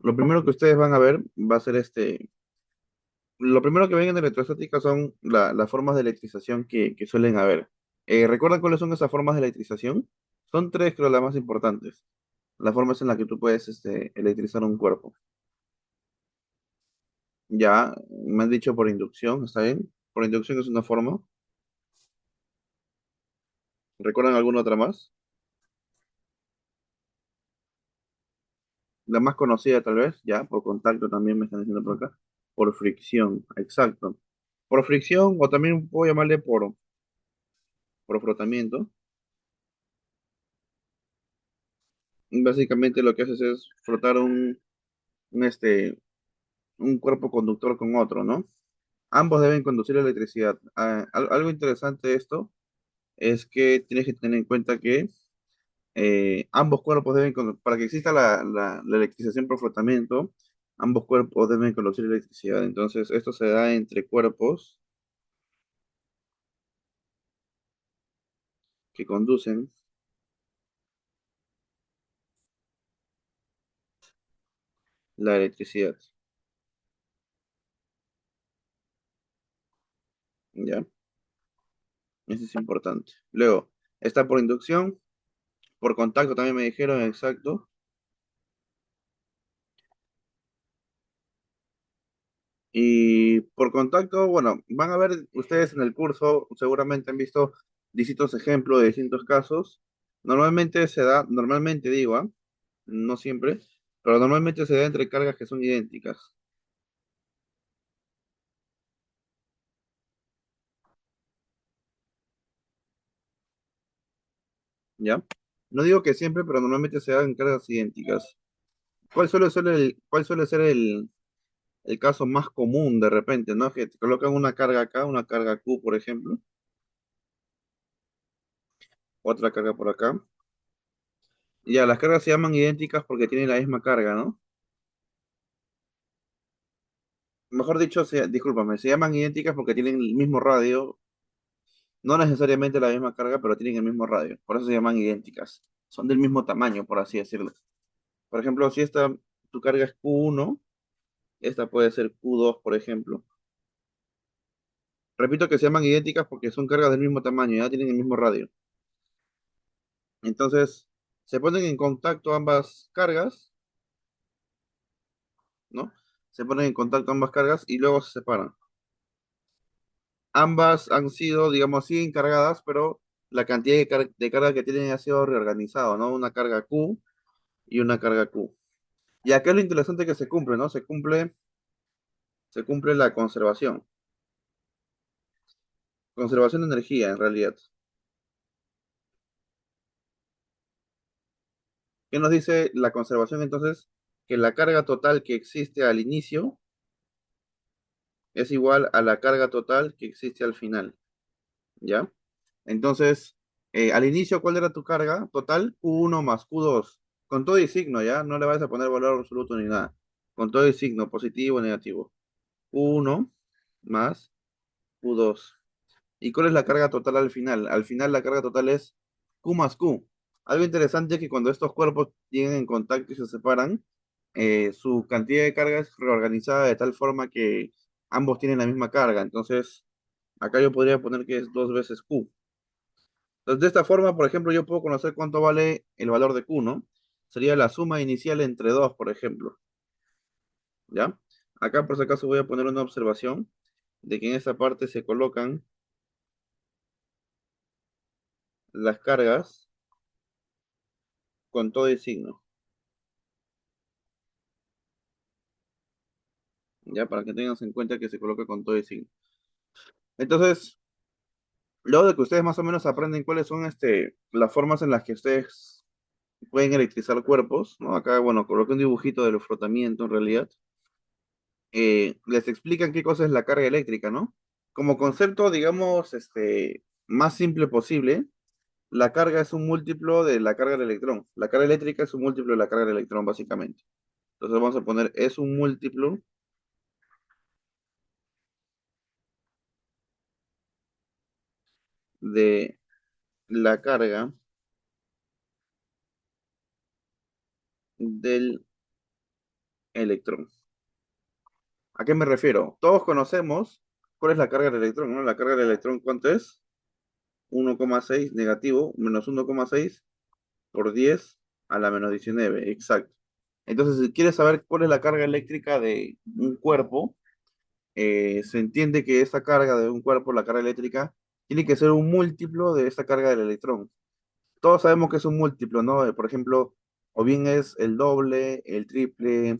Lo primero que ustedes van a ver va a ser lo primero que ven en electrostática son las formas de electrización que suelen haber. ¿Recuerdan cuáles son esas formas de electrización? Son tres, creo, las más importantes. Las formas en las que tú puedes electrizar un cuerpo. Ya, me han dicho por inducción, ¿está bien? Por inducción es una forma. ¿Recuerdan alguna otra más? La más conocida tal vez, ya, por contacto también me están diciendo por acá. Por fricción, exacto. Por fricción, o también puedo llamarle por frotamiento. Básicamente lo que haces es frotar un, este, un cuerpo conductor con otro, ¿no? Ambos deben conducir electricidad. Algo interesante de esto es que tienes que tener en cuenta que ambos cuerpos para que exista la electrización por frotamiento, ambos cuerpos deben conducir electricidad. Entonces, esto se da entre cuerpos que conducen la electricidad. ¿Ya? Eso es importante. Luego, está por inducción, por contacto también me dijeron, exacto. Y por contacto, bueno, van a ver ustedes en el curso, seguramente han visto distintos ejemplos de distintos casos. Normalmente digo, no siempre, pero normalmente se da entre cargas que son idénticas, ¿ya? No digo que siempre, pero normalmente se da en cargas idénticas. ¿Cuál suele ser el caso más común de repente, ¿no? Que te colocan una carga acá, una carga Q, por ejemplo, otra carga por acá. Y ya, las cargas se llaman idénticas porque tienen la misma carga, ¿no? Mejor dicho, discúlpame, se llaman idénticas porque tienen el mismo radio, no necesariamente la misma carga, pero tienen el mismo radio. Por eso se llaman idénticas. Son del mismo tamaño, por así decirlo. Por ejemplo, si tu carga es Q1, esta puede ser Q2, por ejemplo. Repito que se llaman idénticas porque son cargas del mismo tamaño, ya tienen el mismo radio. Entonces, se ponen en contacto ambas cargas, ¿no? Se ponen en contacto ambas cargas y luego se separan. Ambas han sido, digamos así, encargadas, pero la cantidad de carga que tienen ha sido reorganizado, ¿no? Una carga Q y una carga Q. Y acá es lo interesante que se cumple, ¿no? Se cumple la conservación. Conservación de energía, en realidad. ¿Qué nos dice la conservación entonces? Que la carga total que existe al inicio es igual a la carga total que existe al final, ¿ya? Entonces, al inicio, ¿cuál era tu carga total? Q1 más Q2, con todo y signo, ¿ya? No le vas a poner valor absoluto ni nada. Con todo y signo, positivo o negativo. Q1 más Q2. ¿Y cuál es la carga total al final? Al final la carga total es Q más Q. Algo interesante es que cuando estos cuerpos llegan en contacto y se separan, su cantidad de carga es reorganizada de tal forma que ambos tienen la misma carga. Entonces, acá yo podría poner que es dos veces Q. Entonces, de esta forma, por ejemplo, yo puedo conocer cuánto vale el valor de Q, ¿no? Sería la suma inicial entre dos, por ejemplo. ¿Ya? Acá, por si acaso, voy a poner una observación de que en esta parte se colocan las cargas con todo el signo. ¿Ya? Para que tengan en cuenta que se coloca con todo el signo. Entonces, luego de que ustedes más o menos aprenden cuáles son las formas en las que ustedes pueden electrizar cuerpos, ¿no? Acá, bueno, coloqué un dibujito del frotamiento en realidad. Les explican qué cosa es la carga eléctrica, ¿no? Como concepto, digamos, más simple posible, la carga es un múltiplo de la carga del electrón. La carga eléctrica es un múltiplo de la carga del electrón, básicamente. Entonces vamos a poner, es un múltiplo de la carga del electrón. ¿A qué me refiero? Todos conocemos cuál es la carga del electrón, ¿no? La carga del electrón, ¿cuánto es? 1,6 negativo menos 1,6 por 10 a la menos 19, exacto. Entonces, si quieres saber cuál es la carga eléctrica de un cuerpo, se entiende que esa carga de un cuerpo, la carga eléctrica, tiene que ser un múltiplo de esa carga del electrón. Todos sabemos que es un múltiplo, ¿no? Por ejemplo, o bien es el doble, el triple,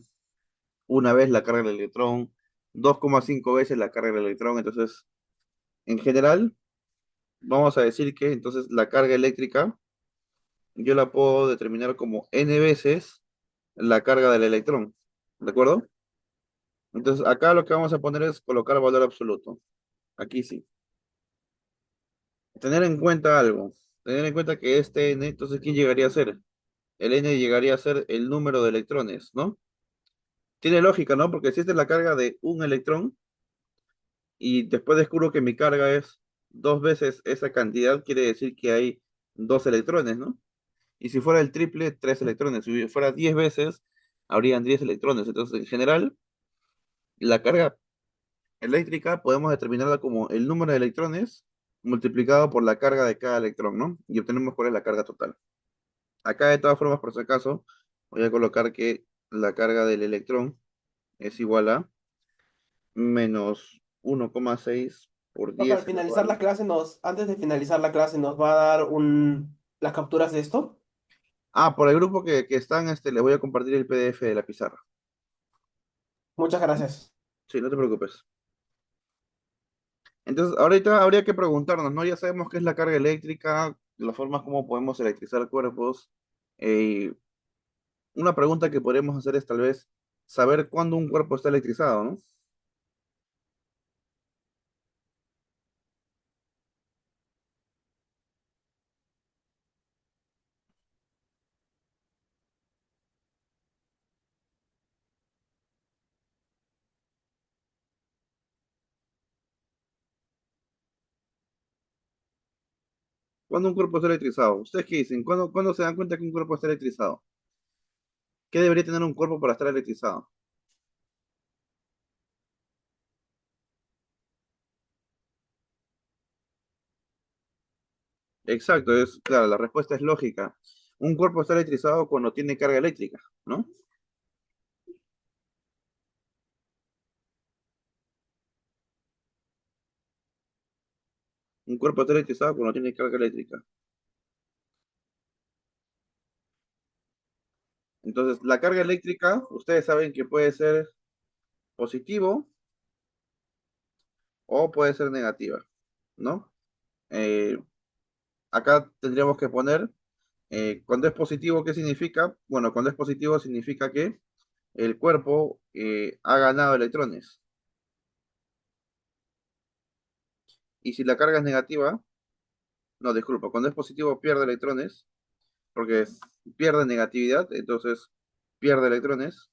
una vez la carga del electrón, 2,5 veces la carga del electrón. Entonces, en general, vamos a decir que entonces la carga eléctrica yo la puedo determinar como n veces la carga del electrón, ¿de acuerdo? Entonces, acá lo que vamos a poner es colocar valor absoluto. Aquí sí. Tener en cuenta algo. Tener en cuenta que este n, entonces, ¿quién llegaría a ser? El n llegaría a ser el número de electrones, ¿no? Tiene lógica, ¿no? Porque si esta es la carga de un electrón y después descubro que mi carga es dos veces esa cantidad, quiere decir que hay dos electrones, ¿no? Y si fuera el triple, tres electrones. Si fuera 10 veces, habrían 10 electrones. Entonces, en general, la carga eléctrica podemos determinarla como el número de electrones multiplicado por la carga de cada electrón, ¿no? Y obtenemos cuál es la carga total. Acá, de todas formas, por si acaso, voy a colocar que la carga del electrón es igual a menos 1,6 por Profe, al 10 finalizar la elevado. clase antes de finalizar la clase, nos va a dar las capturas de esto. Ah, por el grupo que están, les voy a compartir el PDF de la pizarra. Muchas gracias. Sí, no te preocupes. Entonces, ahorita habría que preguntarnos, ¿no? Ya sabemos qué es la carga eléctrica, las formas como podemos electrizar cuerpos. Eh, una pregunta que podríamos hacer es tal vez saber cuándo un cuerpo está electrizado, ¿no? ¿Cuándo un cuerpo está electrizado? ¿Ustedes qué dicen? ¿Cuándo se dan cuenta que un cuerpo está electrizado? ¿Qué debería tener un cuerpo para estar electrizado? Exacto, claro, la respuesta es lógica. Un cuerpo está electrizado cuando tiene carga eléctrica, ¿no? Un cuerpo está electrizado cuando tiene carga eléctrica. Entonces, la carga eléctrica, ustedes saben que puede ser positivo o puede ser negativa, ¿no? Eh, acá tendríamos que poner, cuando es positivo, ¿qué significa? Bueno, cuando es positivo significa que el cuerpo ha ganado electrones. Y si la carga es negativa, no, disculpa, cuando es positivo pierde electrones, porque pierde negatividad, entonces pierde electrones.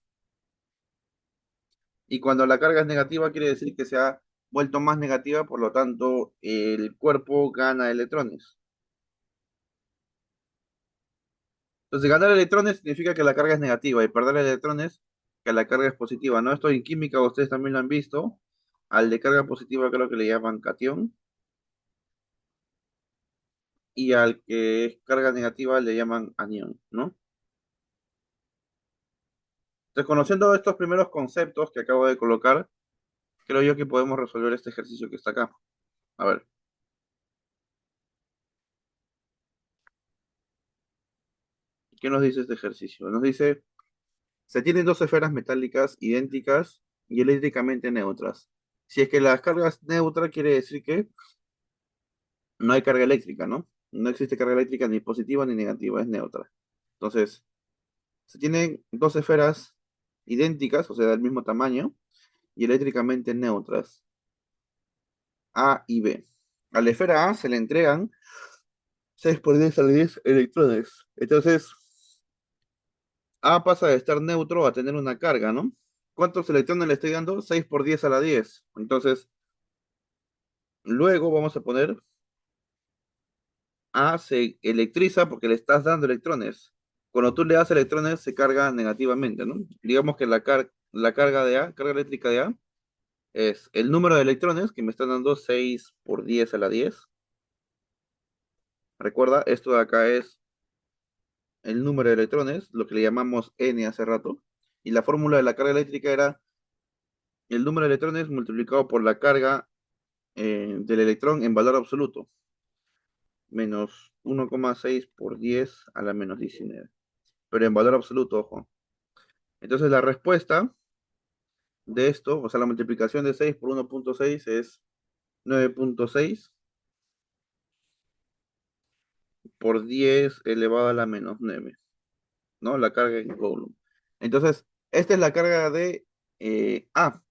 Y cuando la carga es negativa, quiere decir que se ha vuelto más negativa, por lo tanto, el cuerpo gana electrones. Entonces, ganar electrones significa que la carga es negativa y perder electrones que la carga es positiva, ¿no? Esto en química ustedes también lo han visto. Al de carga positiva creo que le llaman cation y al que es carga negativa le llaman anión, ¿no? Entonces, conociendo estos primeros conceptos que acabo de colocar, creo yo que podemos resolver este ejercicio que está acá. A ver, ¿qué nos dice este ejercicio? Nos dice, se tienen dos esferas metálicas idénticas y eléctricamente neutras. Si es que la carga es neutra, quiere decir que no hay carga eléctrica, ¿no? No existe carga eléctrica ni positiva ni negativa, es neutra. Entonces, se tienen dos esferas idénticas, o sea, del mismo tamaño, y eléctricamente neutras, A y B. A la esfera A se le entregan 6 por 10 a la 10 electrones. Entonces, A pasa de estar neutro a tener una carga, ¿no? ¿Cuántos electrones le estoy dando? 6 por 10 a la 10. Entonces, luego vamos a poner A se electriza porque le estás dando electrones. Cuando tú le das electrones, se carga negativamente, ¿no? Digamos que la carga de A, carga eléctrica de A, es el número de electrones que me están dando 6 por 10 a la 10. Recuerda, esto de acá es el número de electrones, lo que le llamamos N hace rato. Y la fórmula de la carga eléctrica era el número de electrones multiplicado por la carga del electrón en valor absoluto, menos 1,6 por 10 a la menos 19. Pero en valor absoluto, ojo. Entonces la respuesta de esto, o sea, la multiplicación de 6 por 1,6 es 9,6 por 10 elevado a la menos 9, ¿no? La carga en Coulomb. Entonces, esta es la carga de A.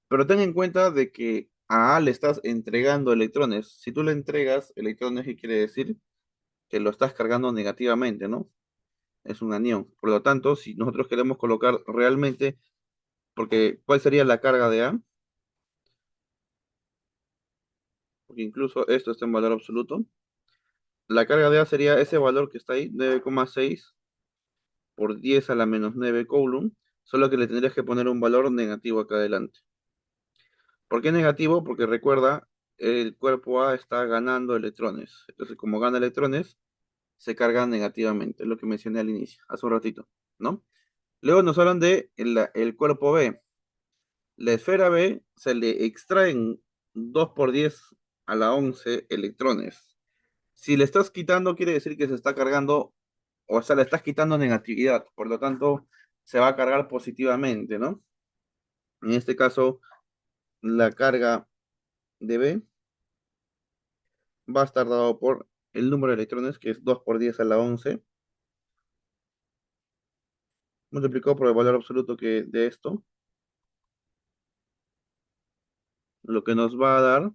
Pero ten en cuenta de que a A le estás entregando electrones. Si tú le entregas electrones, ¿qué quiere decir? Que lo estás cargando negativamente, ¿no? Es un anión. Por lo tanto, si nosotros queremos colocar realmente, porque ¿cuál sería la carga de A? Porque incluso esto está en valor absoluto. La carga de A sería ese valor que está ahí, 9,6 por 10 a la menos 9 Coulomb, solo que le tendrías que poner un valor negativo acá adelante. ¿Por qué negativo? Porque recuerda, el cuerpo A está ganando electrones. Entonces, como gana electrones, se carga negativamente, es lo que mencioné al inicio, hace un ratito, ¿no? Luego nos hablan de el cuerpo B. La esfera B se le extraen 2 por 10 a la 11 electrones. Si le estás quitando, quiere decir que se está cargando, o sea, le estás quitando negatividad, por lo tanto, se va a cargar positivamente, ¿no? En este caso, la carga de B va a estar dado por el número de electrones, que es 2 por 10 a la 11, multiplicado por el valor absoluto que de esto, lo que nos va a dar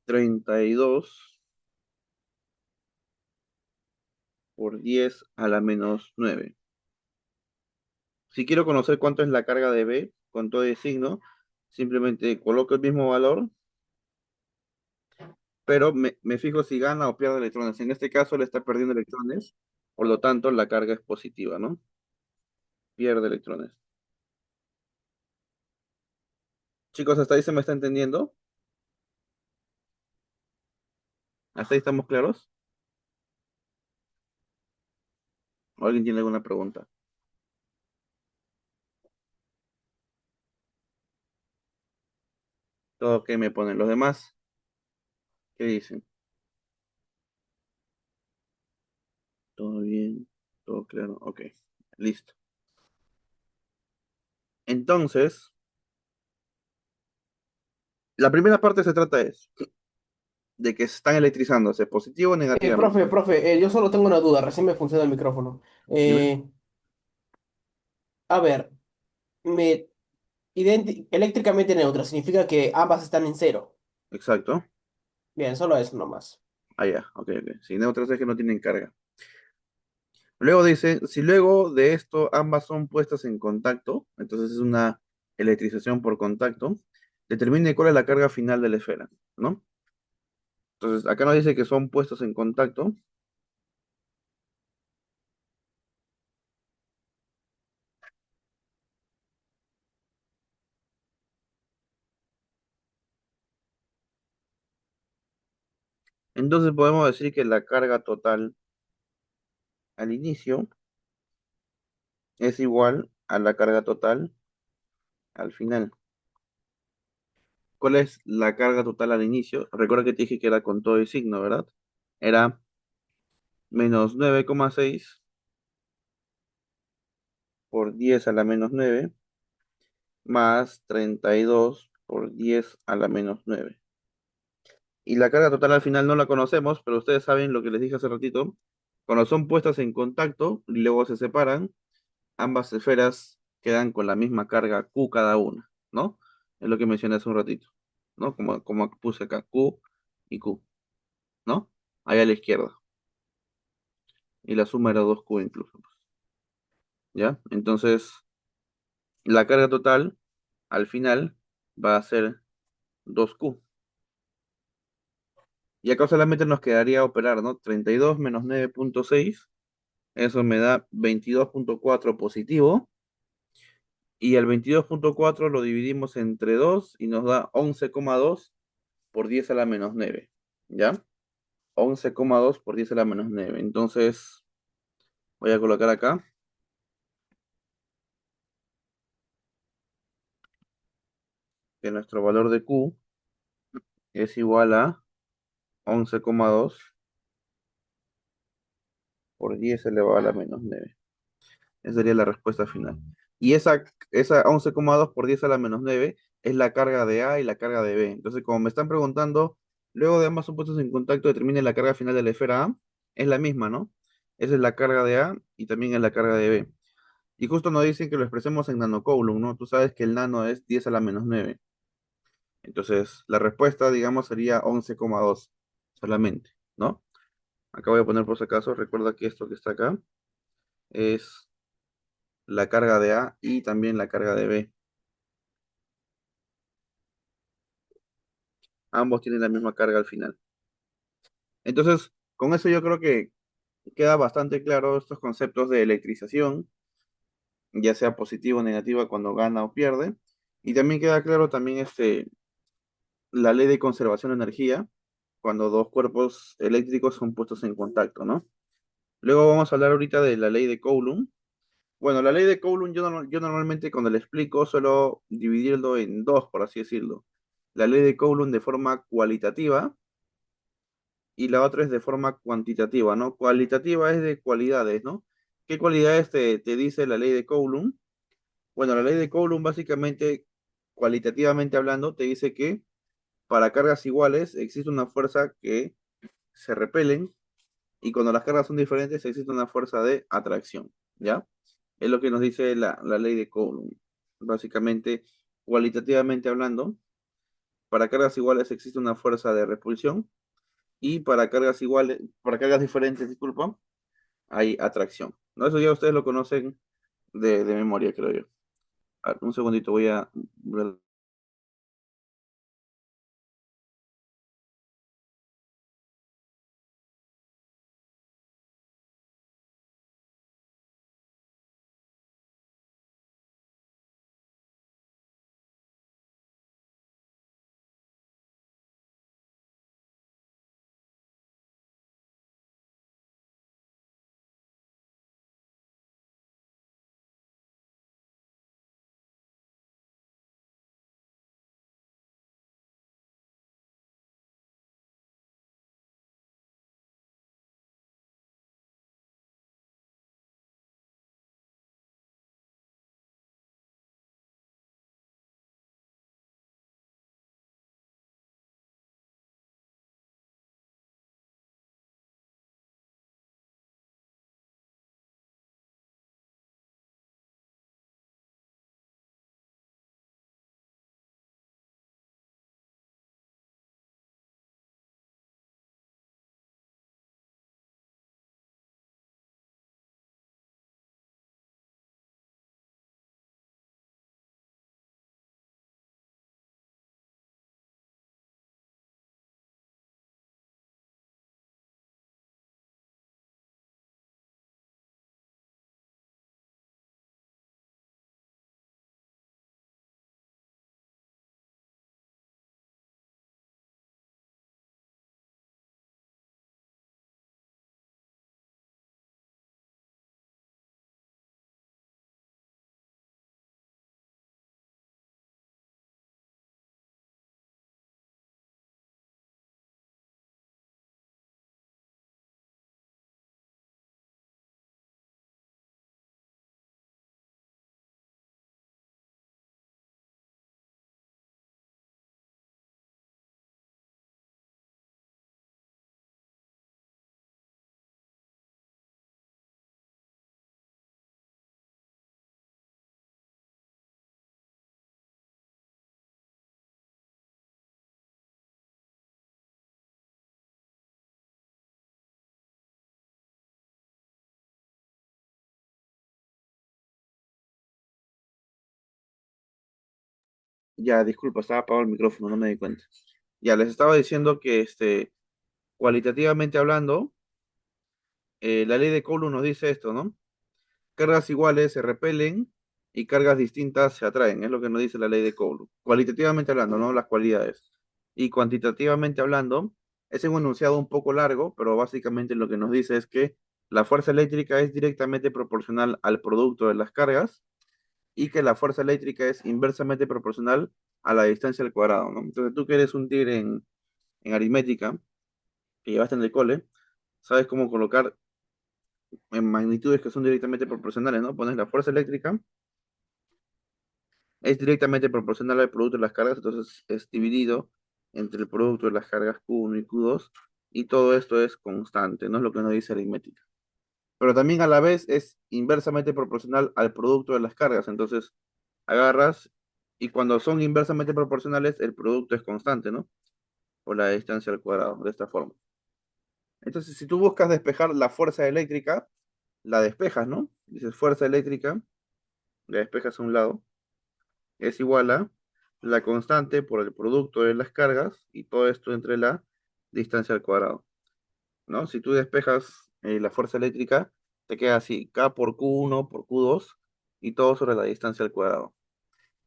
32 por 10 a la menos 9. Si quiero conocer cuánto es la carga de B con todo el signo, simplemente coloco el mismo valor, pero me fijo si gana o pierde electrones. En este caso le está perdiendo electrones, por lo tanto la carga es positiva, ¿no? Pierde electrones. Chicos, ¿hasta ahí se me está entendiendo? ¿Hasta ahí estamos claros? ¿O alguien tiene alguna pregunta? Todo que me ponen los demás. ¿Qué dicen? Todo bien, todo claro. Ok, listo. Entonces, la primera parte se trata de que se están electrizándose, positivo o negativamente. Profe, yo solo tengo una duda, recién me funciona el micrófono. Dime. A ver, me eléctricamente neutro significa que ambas están en cero. Exacto. Bien, solo eso nomás. Ah, ya, ok, ok. Si neutros es que no tienen carga. Luego dice, si luego de esto ambas son puestas en contacto, entonces es una electrización por contacto, determine cuál es la carga final de la esfera, ¿no? Entonces, acá nos dice que son puestos en contacto, entonces podemos decir que la carga total al inicio es igual a la carga total al final. ¿Cuál es la carga total al inicio? Recuerda que te dije que era con todo el signo, ¿verdad? Era menos 9,6 por 10 a la menos 9 más 32 por 10 a la menos 9. Y la carga total al final no la conocemos, pero ustedes saben lo que les dije hace ratito. Cuando son puestas en contacto y luego se separan, ambas esferas quedan con la misma carga Q cada una, ¿no? Es lo que mencioné hace un ratito, ¿no? Como puse acá, Q y Q, ¿no? Ahí a la izquierda. Y la suma era 2Q incluso, pues, ¿ya? Entonces, la carga total al final va a ser 2Q. Y acá solamente nos quedaría operar, ¿no? 32 menos 9,6, eso me da 22,4 positivo. Y el 22,4 lo dividimos entre 2 y nos da 11,2 por 10 a la menos 9. ¿Ya? 11,2 por 10 a la menos 9. Entonces, voy a colocar acá que nuestro valor de Q es igual a 11,2 por 10 elevado a la menos 9. Esa sería la respuesta final. Y esa 11,2 por 10 a la menos 9 es la carga de A y la carga de B. Entonces, como me están preguntando, luego de ambas supuestos en contacto determine la carga final de la esfera A, es la misma, ¿no? Esa es la carga de A y también es la carga de B. Y justo nos dicen que lo expresemos en nanocoulomb, ¿no? Tú sabes que el nano es 10 a la menos 9. Entonces, la respuesta, digamos, sería 11,2 solamente, ¿no? Acá voy a poner por si acaso, recuerda que esto que está acá es la carga de A y también la carga de B. Ambos tienen la misma carga al final. Entonces, con eso yo creo que queda bastante claro estos conceptos de electrización, ya sea positiva o negativa cuando gana o pierde. Y también queda claro también la ley de conservación de energía cuando dos cuerpos eléctricos son puestos en contacto, ¿no? Luego vamos a hablar ahorita de la ley de Coulomb. Bueno, la ley de Coulomb yo normalmente cuando le explico suelo dividirlo en dos, por así decirlo. La ley de Coulomb de forma cualitativa y la otra es de forma cuantitativa, ¿no? Cualitativa es de cualidades, ¿no? ¿Qué cualidades te dice la ley de Coulomb? Bueno, la ley de Coulomb básicamente, cualitativamente hablando, te dice que para cargas iguales existe una fuerza que se repelen y cuando las cargas son diferentes existe una fuerza de atracción, ¿ya? Es lo que nos dice la ley de Coulomb. Básicamente, cualitativamente hablando, para cargas iguales existe una fuerza de repulsión y para cargas diferentes, disculpa, hay atracción. ¿No? Eso ya ustedes lo conocen de memoria, creo yo. A ver, un segundito, voy a ver. Ya, disculpa, estaba apagado el micrófono, no me di cuenta. Ya, les estaba diciendo que cualitativamente hablando, la ley de Coulomb nos dice esto, ¿no? Cargas iguales se repelen y cargas distintas se atraen, es lo que nos dice la ley de Coulomb. Cualitativamente hablando, ¿no? Las cualidades. Y cuantitativamente hablando, es un enunciado un poco largo, pero básicamente lo que nos dice es que la fuerza eléctrica es directamente proporcional al producto de las cargas y que la fuerza eléctrica es inversamente proporcional a la distancia al cuadrado, ¿no? Entonces tú que eres un tigre en aritmética, que llevaste en el cole, sabes cómo colocar en magnitudes que son directamente proporcionales, ¿no? Pones la fuerza eléctrica, es directamente proporcional al producto de las cargas, entonces es dividido entre el producto de las cargas Q1 y Q2, y todo esto es constante, no es lo que nos dice aritmética. Pero también a la vez es inversamente proporcional al producto de las cargas, entonces agarras y cuando son inversamente proporcionales, el producto es constante, ¿no? Por la distancia al cuadrado, de esta forma. Entonces, si tú buscas despejar la fuerza eléctrica, la despejas, ¿no? Dices fuerza eléctrica, la despejas a un lado, es igual a la constante por el producto de las cargas y todo esto entre la distancia al cuadrado, ¿no? Si tú despejas la fuerza eléctrica, te queda así, K por Q1 por Q2 y todo sobre la distancia al cuadrado.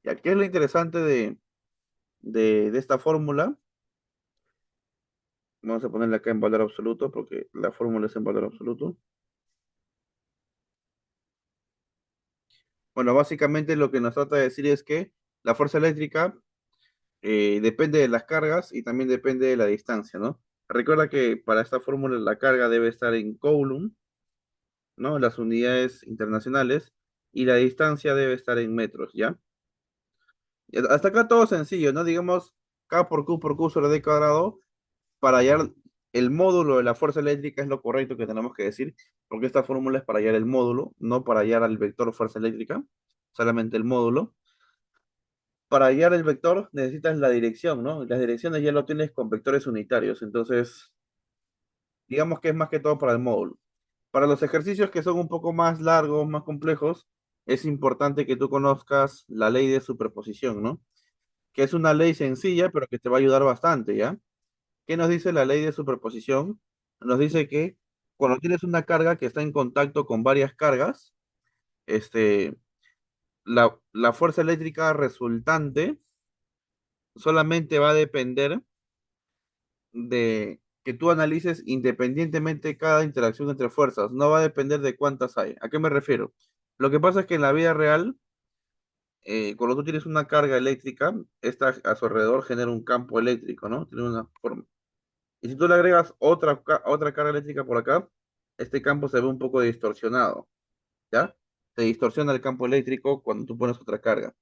¿Y aquí es lo interesante de esta fórmula? Vamos a ponerla acá en valor absoluto porque la fórmula es en valor absoluto. Bueno, básicamente lo que nos trata de decir es que la fuerza eléctrica depende de las cargas y también depende de la distancia, ¿no? Recuerda que para esta fórmula la carga debe estar en Coulomb, ¿no? Las unidades internacionales y la distancia debe estar en metros, ¿ya? Y hasta acá todo sencillo, ¿no? Digamos K por Q sobre D cuadrado para hallar el módulo de la fuerza eléctrica es lo correcto que tenemos que decir, porque esta fórmula es para hallar el módulo, no para hallar al vector fuerza eléctrica, solamente el módulo. Para hallar el vector necesitas la dirección, ¿no? Las direcciones ya lo tienes con vectores unitarios, entonces digamos que es más que todo para el módulo. Para los ejercicios que son un poco más largos, más complejos, es importante que tú conozcas la ley de superposición, ¿no? Que es una ley sencilla, pero que te va a ayudar bastante, ¿ya? ¿Qué nos dice la ley de superposición? Nos dice que cuando tienes una carga que está en contacto con varias cargas, este, la fuerza eléctrica resultante solamente va a depender de que tú analices independientemente cada interacción entre fuerzas, no va a depender de cuántas hay. ¿A qué me refiero? Lo que pasa es que en la vida real, cuando tú tienes una carga eléctrica, esta a su alrededor genera un campo eléctrico, ¿no? Tiene una forma. Y si tú le agregas otra carga eléctrica por acá, este campo se ve un poco distorsionado, ¿ya? Se distorsiona el campo eléctrico cuando tú pones otra carga.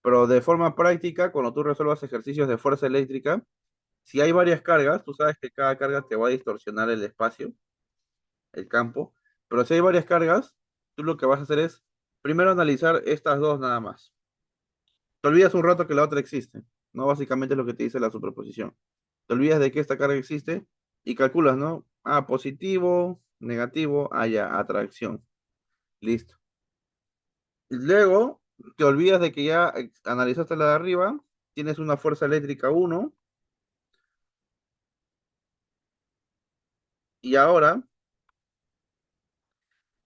Pero de forma práctica, cuando tú resuelvas ejercicios de fuerza eléctrica, si hay varias cargas, tú sabes que cada carga te va a distorsionar el espacio, el campo, pero si hay varias cargas, tú lo que vas a hacer es primero analizar estas dos nada más. Te olvidas un rato que la otra existe, ¿no? Básicamente es lo que te dice la superposición. Te olvidas de que esta carga existe y calculas, ¿no? Ah, positivo, negativo, ah, ya, atracción. Listo. Y luego te olvidas de que ya analizaste la de arriba, tienes una fuerza eléctrica uno y ahora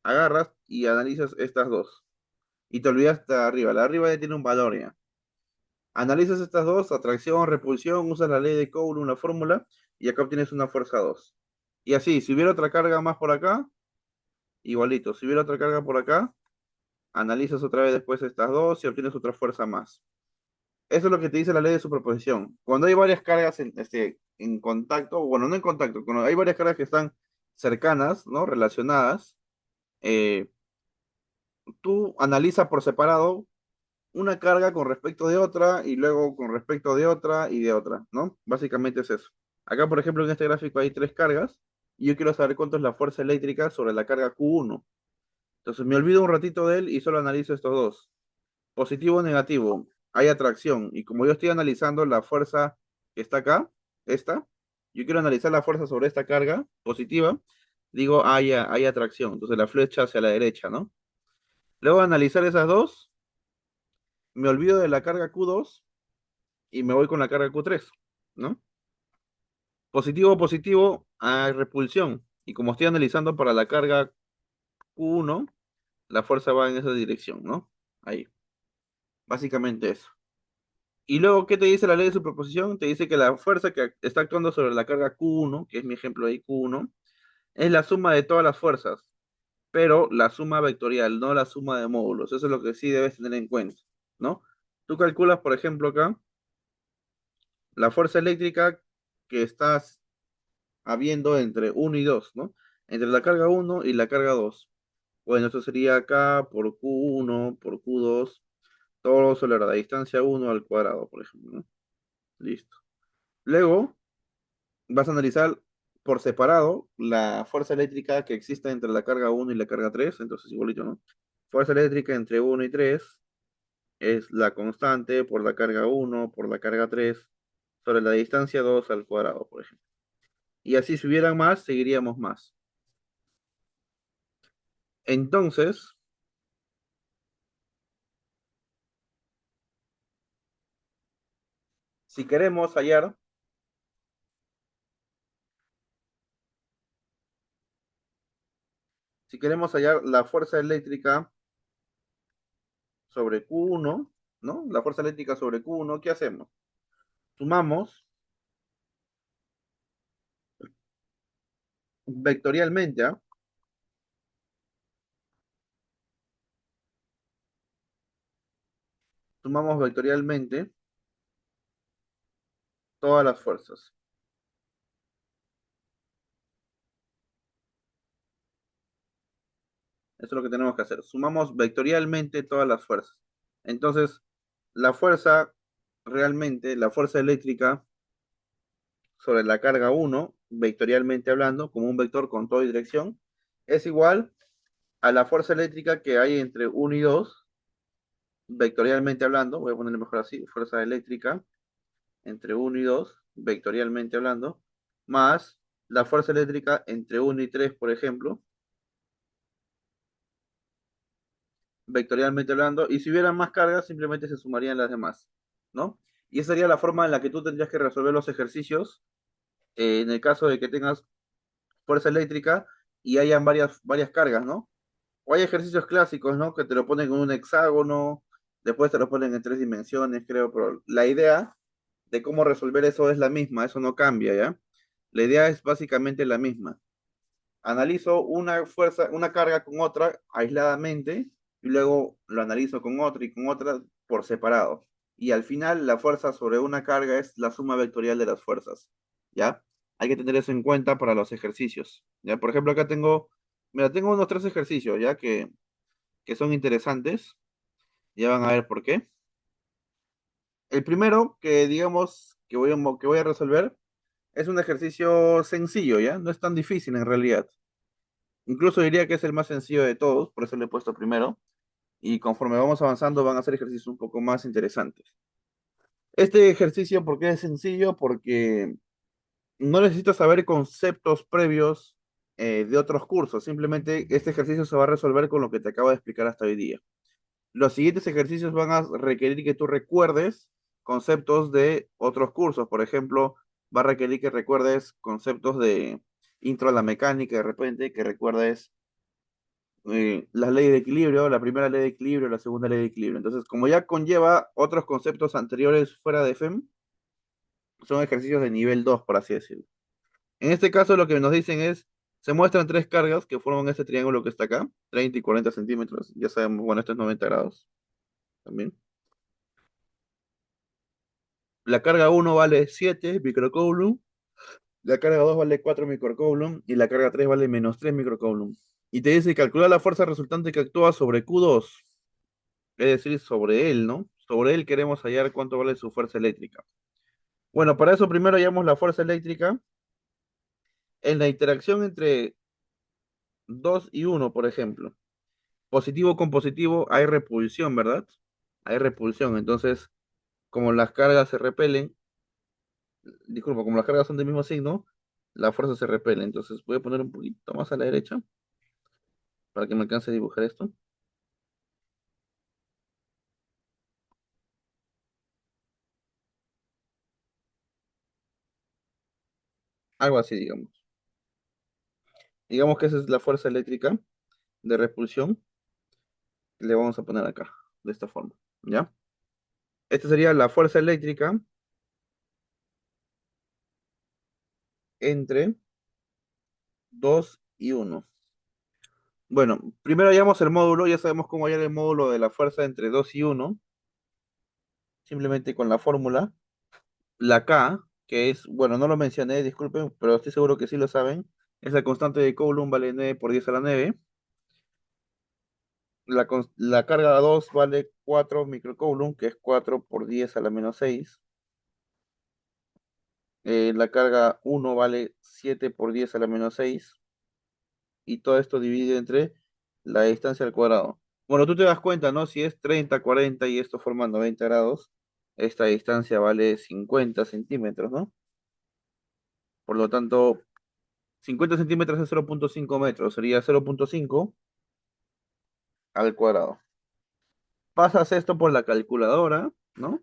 agarras y analizas estas dos. Y te olvidaste de arriba. La de arriba ya tiene un valor ya. Analizas estas dos, atracción, repulsión, usas la ley de Coulomb, la fórmula, y acá obtienes una fuerza 2. Y así, si hubiera otra carga más por acá, igualito. Si hubiera otra carga por acá, analizas otra vez después estas dos y obtienes otra fuerza más. Eso es lo que te dice la ley de superposición. Cuando hay varias cargas en contacto, bueno, no en contacto, cuando hay varias cargas que están cercanas, ¿no? Relacionadas, eh, tú analizas por separado una carga con respecto de otra y luego con respecto de otra y de otra, ¿no? Básicamente es eso. Acá, por ejemplo, en este gráfico hay tres cargas y yo quiero saber cuánto es la fuerza eléctrica sobre la carga Q1. Entonces me olvido un ratito de él y solo analizo estos dos. Positivo o negativo, hay atracción. Y como yo estoy analizando la fuerza que está acá, esta, yo quiero analizar la fuerza sobre esta carga positiva, digo, hay atracción. Entonces la flecha hacia la derecha, ¿no? Luego de analizar esas dos, me olvido de la carga Q2 y me voy con la carga Q3, ¿no? Positivo, positivo, hay repulsión. Y como estoy analizando para la carga Q1, la fuerza va en esa dirección, ¿no? Ahí, básicamente eso. Y luego, ¿qué te dice la ley de superposición? Te dice que la fuerza que está actuando sobre la carga Q1, que es mi ejemplo ahí Q1, es la suma de todas las fuerzas, pero la suma vectorial, no la suma de módulos. Eso es lo que sí debes tener en cuenta, ¿no? Tú calculas, por ejemplo, acá, la fuerza eléctrica que estás habiendo entre uno y 2, ¿no? Entre la carga uno y la carga 2. Bueno, esto sería acá por Q1, por Q2, todo sobre la distancia uno al cuadrado, por ejemplo, ¿no? Listo. Luego vas a analizar por separado la fuerza eléctrica que existe entre la carga uno y la carga 3, entonces igualito, ¿no? Fuerza eléctrica entre uno y 3 es la constante por la carga uno por la carga 3 sobre la distancia 2 al cuadrado, por ejemplo. Y así si hubieran más, seguiríamos más. Entonces, si queremos hallar, si queremos hallar la fuerza eléctrica sobre Q1, ¿no? La fuerza eléctrica sobre Q1, ¿qué hacemos? Sumamos vectorialmente, ¿ah? Sumamos vectorialmente todas las fuerzas. Eso es lo que tenemos que hacer. Sumamos vectorialmente todas las fuerzas. Entonces, la fuerza, realmente, la fuerza eléctrica sobre la carga uno, vectorialmente hablando, como un vector con toda dirección, es igual a la fuerza eléctrica que hay entre uno y 2, vectorialmente hablando, voy a ponerle mejor así, fuerza eléctrica entre uno y 2, vectorialmente hablando, más la fuerza eléctrica entre uno y 3, por ejemplo, vectorialmente hablando, y si hubiera más cargas, simplemente se sumarían las demás, ¿no? Y esa sería la forma en la que tú tendrías que resolver los ejercicios en el caso de que tengas fuerza eléctrica y hayan varias cargas, ¿no? O hay ejercicios clásicos, ¿no? Que te lo ponen con un hexágono, después te lo ponen en 3 dimensiones, creo, pero la idea de cómo resolver eso es la misma, eso no cambia, ¿ya? La idea es básicamente la misma. Analizo una fuerza, una carga con otra aisladamente y luego lo analizo con otra y con otra por separado. Y al final la fuerza sobre una carga es la suma vectorial de las fuerzas, ¿ya? Hay que tener eso en cuenta para los ejercicios, ¿ya? Por ejemplo, acá tengo, mira, tengo unos 3 ejercicios, ¿ya? Que son interesantes, ya van a ver por qué. El primero, que digamos que voy a resolver, es un ejercicio sencillo, ¿ya? No es tan difícil en realidad. Incluso diría que es el más sencillo de todos, por eso lo he puesto primero. Y conforme vamos avanzando, van a ser ejercicios un poco más interesantes. Este ejercicio, ¿por qué es sencillo? Porque no necesitas saber conceptos previos de otros cursos. Simplemente este ejercicio se va a resolver con lo que te acabo de explicar hasta hoy día. Los siguientes ejercicios van a requerir que tú recuerdes conceptos de otros cursos. Por ejemplo, va a requerir que recuerdes conceptos de intro a la mecánica, de repente, que recuerdes las leyes de equilibrio, la primera ley de equilibrio, la segunda ley de equilibrio. Entonces, como ya conlleva otros conceptos anteriores fuera de FEM, son ejercicios de nivel 2 por así decirlo. En este caso, lo que nos dicen es, se muestran 3 cargas que forman este triángulo que está acá, 30 y 40 centímetros. Ya sabemos, bueno, esto es 90 grados también. La carga uno vale 7 microcoulomb, la carga 2 vale 4 microcoulomb y la carga 3 vale -3 microcoulomb. Y te dice calcular la fuerza resultante que actúa sobre Q2, es decir, sobre él, ¿no? Sobre él queremos hallar cuánto vale su fuerza eléctrica. Bueno, para eso primero hallamos la fuerza eléctrica en la interacción entre 2 y uno, por ejemplo. Positivo con positivo hay repulsión, ¿verdad? Hay repulsión, entonces, como las cargas se repelen, disculpa, como las cargas son del mismo signo, la fuerza se repele. Entonces voy a poner un poquito más a la derecha para que me alcance a dibujar esto. Algo así, digamos. Digamos que esa es la fuerza eléctrica de repulsión. Le vamos a poner acá, de esta forma, ¿ya? Esta sería la fuerza eléctrica entre 2 y uno. Bueno, primero hallamos el módulo, ya sabemos cómo hallar el módulo de la fuerza entre 2 y uno, simplemente con la fórmula. La K, que es, bueno, no lo mencioné, disculpen, pero estoy seguro que sí lo saben, es la constante de Coulomb, vale 9 por 10 a la 9. La carga 2 vale 4 microcoulomb, que es 4 por 10 a la menos 6. La carga uno vale 7 por 10 a la menos 6. Y todo esto dividido entre la distancia al cuadrado. Bueno, tú te das cuenta, ¿no? Si es 30, 40 y esto forma 90 grados, esta distancia vale 50 centímetros, ¿no? Por lo tanto, 50 centímetros es 0,5 metros, sería 0,5 al cuadrado. Pasas esto por la calculadora, ¿no?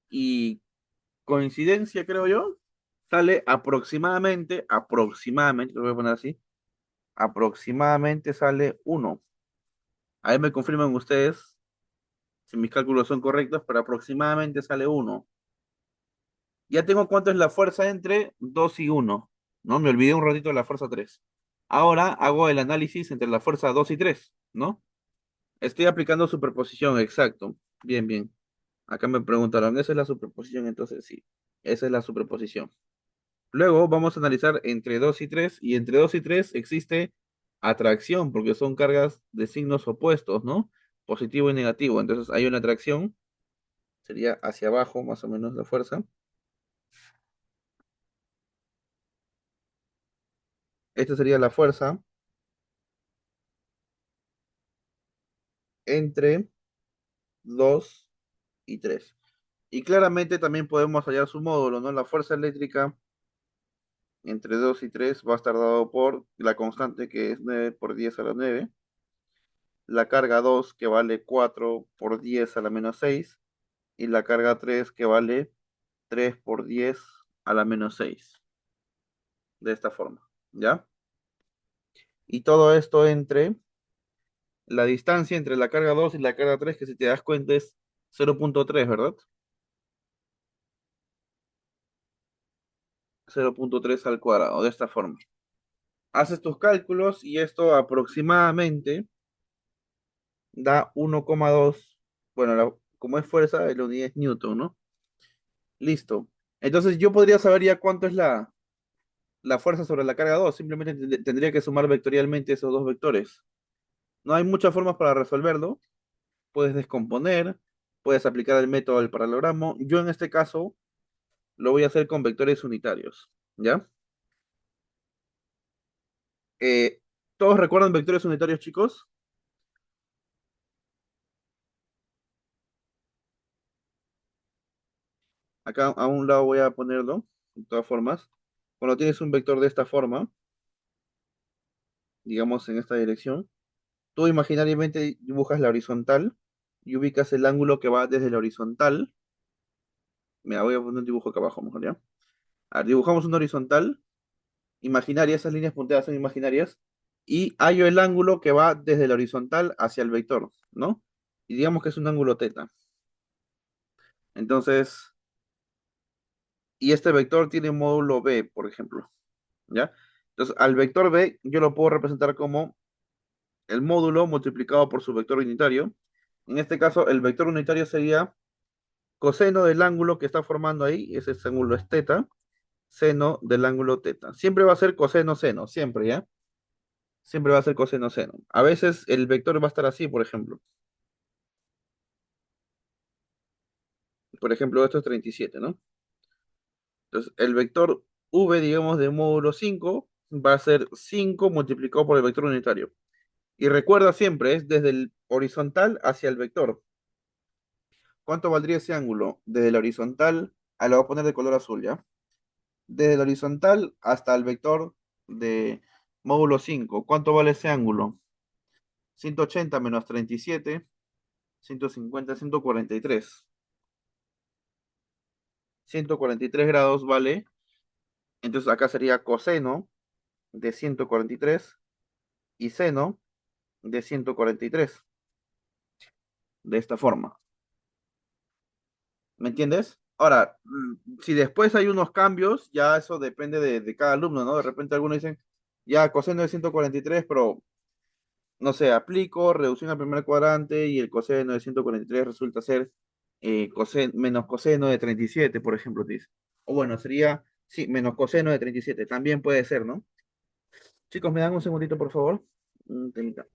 Y coincidencia, creo yo, sale aproximadamente, lo voy a poner así, aproximadamente sale uno. Ahí me confirman ustedes si mis cálculos son correctos, pero aproximadamente sale uno. Ya tengo cuánto es la fuerza entre 2 y uno, ¿no? Me olvidé un ratito de la fuerza 3. Ahora hago el análisis entre la fuerza 2 y 3, ¿no? Estoy aplicando superposición, exacto. Bien, bien. Acá me preguntaron, ¿esa es la superposición? Entonces sí, esa es la superposición. Luego vamos a analizar entre 2 y 3, y entre 2 y 3 existe atracción, porque son cargas de signos opuestos, ¿no? Positivo y negativo. Entonces hay una atracción, sería hacia abajo más o menos la fuerza. Esta sería la fuerza entre 2 y 3. Y claramente también podemos hallar su módulo, ¿no? La fuerza eléctrica entre 2 y 3 va a estar dado por la constante que es 9 por 10 a la 9, la carga 2 que vale 4 por 10 a la menos 6 y la carga 3 que vale 3 por 10 a la menos 6. De esta forma, ¿ya? Y todo esto entre la distancia entre la carga 2 y la carga 3, que si te das cuenta es 0,3, ¿verdad? 0,3 al cuadrado, de esta forma. Haces tus cálculos y esto aproximadamente da 1,2. Bueno, como es fuerza, la unidad es Newton, ¿no? Listo. Entonces yo podría saber ya cuánto es la fuerza sobre la carga 2. Simplemente tendría que sumar vectorialmente esos dos vectores. No hay muchas formas para resolverlo. Puedes descomponer, puedes aplicar el método del paralelogramo. Yo en este caso lo voy a hacer con vectores unitarios, ¿ya? Eh, ¿Todos recuerdan vectores unitarios, chicos? Acá a un lado voy a ponerlo, de todas formas. Cuando tienes un vector de esta forma, digamos en esta dirección, tú imaginariamente dibujas la horizontal y ubicas el ángulo que va desde la horizontal. Mira, voy a poner un dibujo acá abajo mejor, ¿ya? A ver, dibujamos una horizontal imaginaria, esas líneas punteadas son imaginarias, y hallo el ángulo que va desde la horizontal hacia el vector, ¿no? Y digamos que es un ángulo teta. Entonces, y este vector tiene módulo B, por ejemplo, ¿ya? Entonces, al vector B yo lo puedo representar como el módulo multiplicado por su vector unitario. En este caso, el vector unitario sería coseno del ángulo que está formando ahí, ese ángulo es teta, seno del ángulo teta. Siempre va a ser coseno seno, siempre, ¿ya? Siempre va a ser coseno seno. A veces el vector va a estar así, por ejemplo. Por ejemplo, esto es 37, ¿no? Entonces, el vector v, digamos, de módulo 5 va a ser 5 multiplicado por el vector unitario. Y recuerda siempre, es desde el horizontal hacia el vector. ¿Cuánto valdría ese ángulo? Desde la horizontal, lo voy a poner de color azul, ¿ya? Desde el horizontal hasta el vector de módulo 5. ¿Cuánto vale ese ángulo? 180 menos 37, 150, 143. 143 grados vale. Entonces acá sería coseno de 143 y seno de 143, de esta forma. ¿Me entiendes? Ahora, si después hay unos cambios, ya eso depende de cada alumno, ¿no? De repente algunos dicen, ya coseno de 143, pero no sé, aplico reducción al primer cuadrante y el coseno de 143 resulta ser menos coseno de 37, por ejemplo, te dice. O bueno, sería, sí, menos coseno de 37, también puede ser, ¿no? Chicos, ¿me dan un segundito, por favor? Un temita.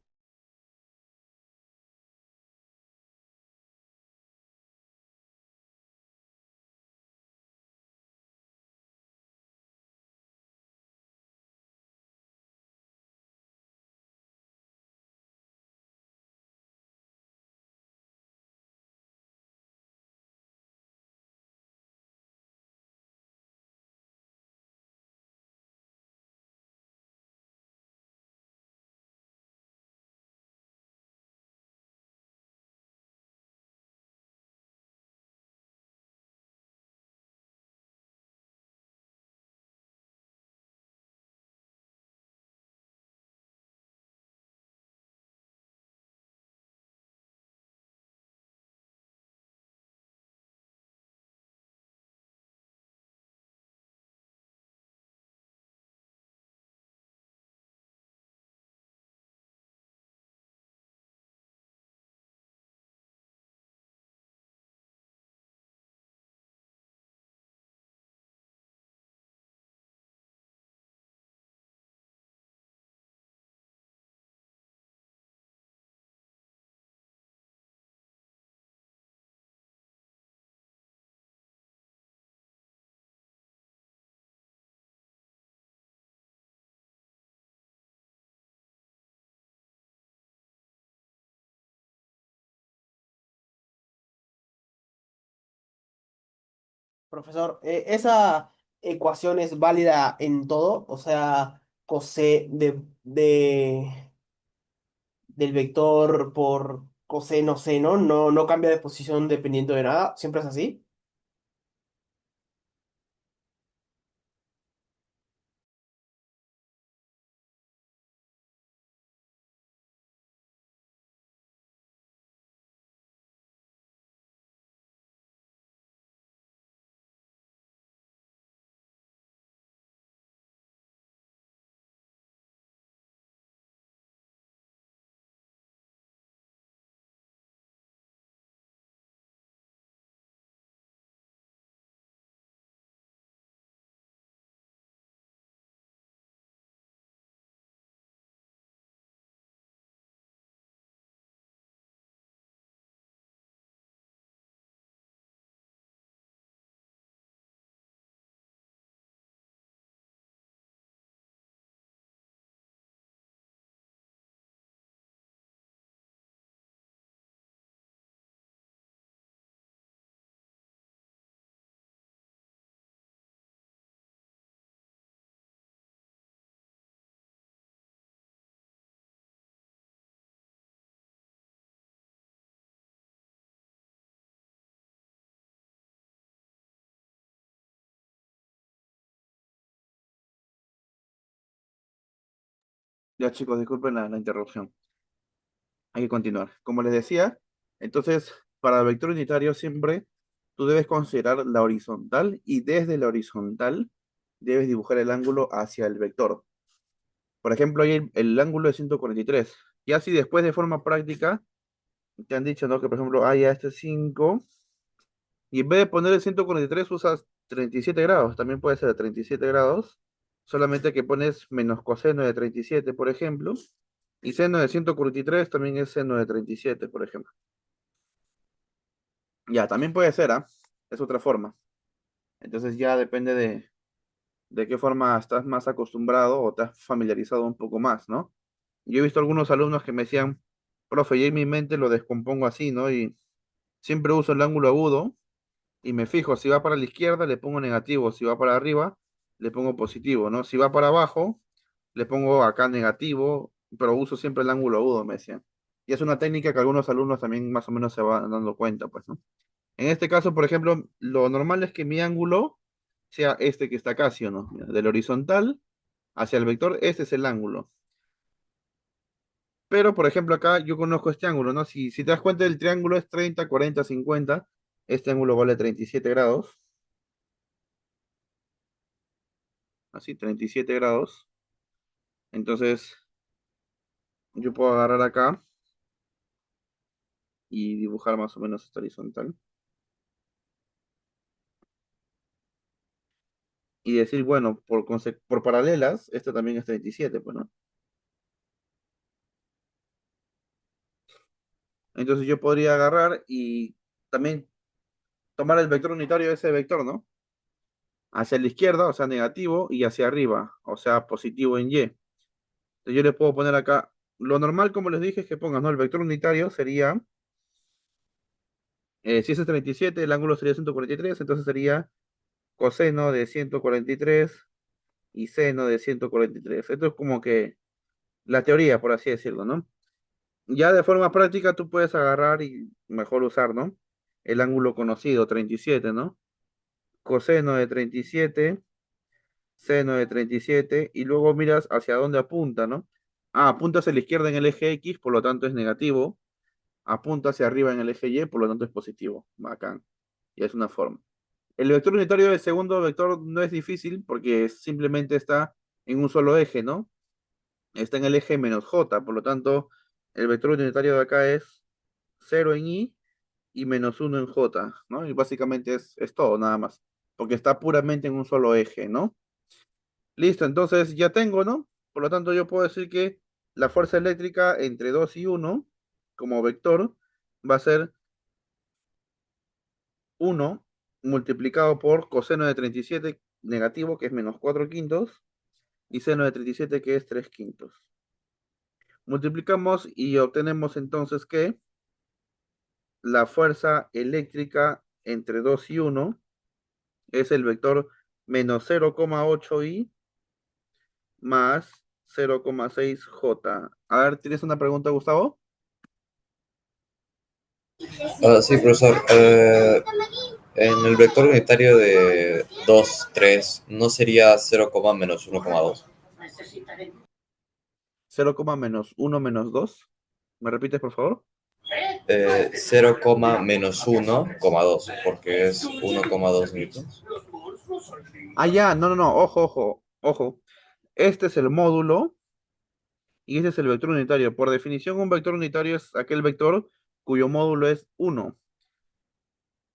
Profesor, ¿esa ecuación es válida en todo? O sea, del vector por coseno seno no cambia de posición dependiendo de nada, ¿siempre es así? Ya chicos, disculpen la interrupción. Hay que continuar. Como les decía, entonces, para el vector unitario siempre tú debes considerar la horizontal y desde la horizontal debes dibujar el ángulo hacia el vector. Por ejemplo, ahí el ángulo de 143. Y así después de forma práctica te han dicho, ¿no? Que por ejemplo, ya este es 5 y en vez de poner el 143 usas 37 grados. También puede ser 37 grados. Solamente que pones menos coseno de 37, por ejemplo. Y seno de 143 también es seno de 37, por ejemplo. Ya, también puede ser, ¿ah? Es otra forma. Entonces ya depende de qué forma estás más acostumbrado o te has familiarizado un poco más, ¿no? Yo he visto algunos alumnos que me decían, profe, yo en mi mente lo descompongo así, ¿no? Y siempre uso el ángulo agudo y me fijo, si va para la izquierda le pongo negativo, si va para arriba le pongo positivo, ¿no? Si va para abajo le pongo acá negativo, pero uso siempre el ángulo agudo, me decían. Y es una técnica que algunos alumnos también más o menos se van dando cuenta, pues, ¿no? En este caso, por ejemplo, lo normal es que mi ángulo sea este que está acá, ¿sí o no? Mira, del horizontal hacia el vector, este es el ángulo. Pero, por ejemplo, acá yo conozco este ángulo, ¿no? Si te das cuenta, el triángulo es 30, 40, 50. Este ángulo vale 37 grados. Así, 37 grados. Entonces, yo puedo agarrar acá y dibujar más o menos esta horizontal. Y decir, bueno, por paralelas, este también es 37, pues, ¿no? Entonces yo podría agarrar y también tomar el vector unitario de ese vector, ¿no? Hacia la izquierda, o sea, negativo, y hacia arriba, o sea, positivo en Y. Entonces yo le puedo poner acá, lo normal, como les dije, es que pongas, ¿no? El vector unitario sería, si ese es 37, el ángulo sería 143, entonces sería coseno de 143 y seno de 143. Esto es como que la teoría, por así decirlo, ¿no? Ya de forma práctica tú puedes agarrar y mejor usar, ¿no? El ángulo conocido, 37, ¿no? Coseno de 37, seno de 37, y luego miras hacia dónde apunta, ¿no? Ah, apunta hacia la izquierda en el eje X, por lo tanto es negativo. Apunta hacia arriba en el eje Y, por lo tanto es positivo. Bacán. Y es una forma. El vector unitario del segundo vector no es difícil porque simplemente está en un solo eje, ¿no? Está en el eje menos J, por lo tanto, el vector unitario de acá es 0 en Y y menos 1 en J, ¿no? Y básicamente es todo, nada más, porque está puramente en un solo eje, ¿no? Listo, entonces ya tengo, ¿no? Por lo tanto, yo puedo decir que la fuerza eléctrica entre 2 y uno como vector, va a ser uno multiplicado por coseno de 37 negativo, que es menos 4 quintos, y seno de 37, que es 3 quintos. Multiplicamos y obtenemos entonces que la fuerza eléctrica entre 2 y uno es el vector menos 0,8i más 0,6j. A ver, ¿tienes una pregunta, Gustavo? Sí, profesor. En el vector unitario de 2 3 ¿no sería 0, menos 1,2? 0, menos 1 menos 2. ¿Me repites, por favor? 0, menos 1,2, porque es 1,2 newtons. Ah, ya, no, no, no, ojo, ojo, ojo. Este es el módulo y este es el vector unitario. Por definición, un vector unitario es aquel vector cuyo módulo es uno.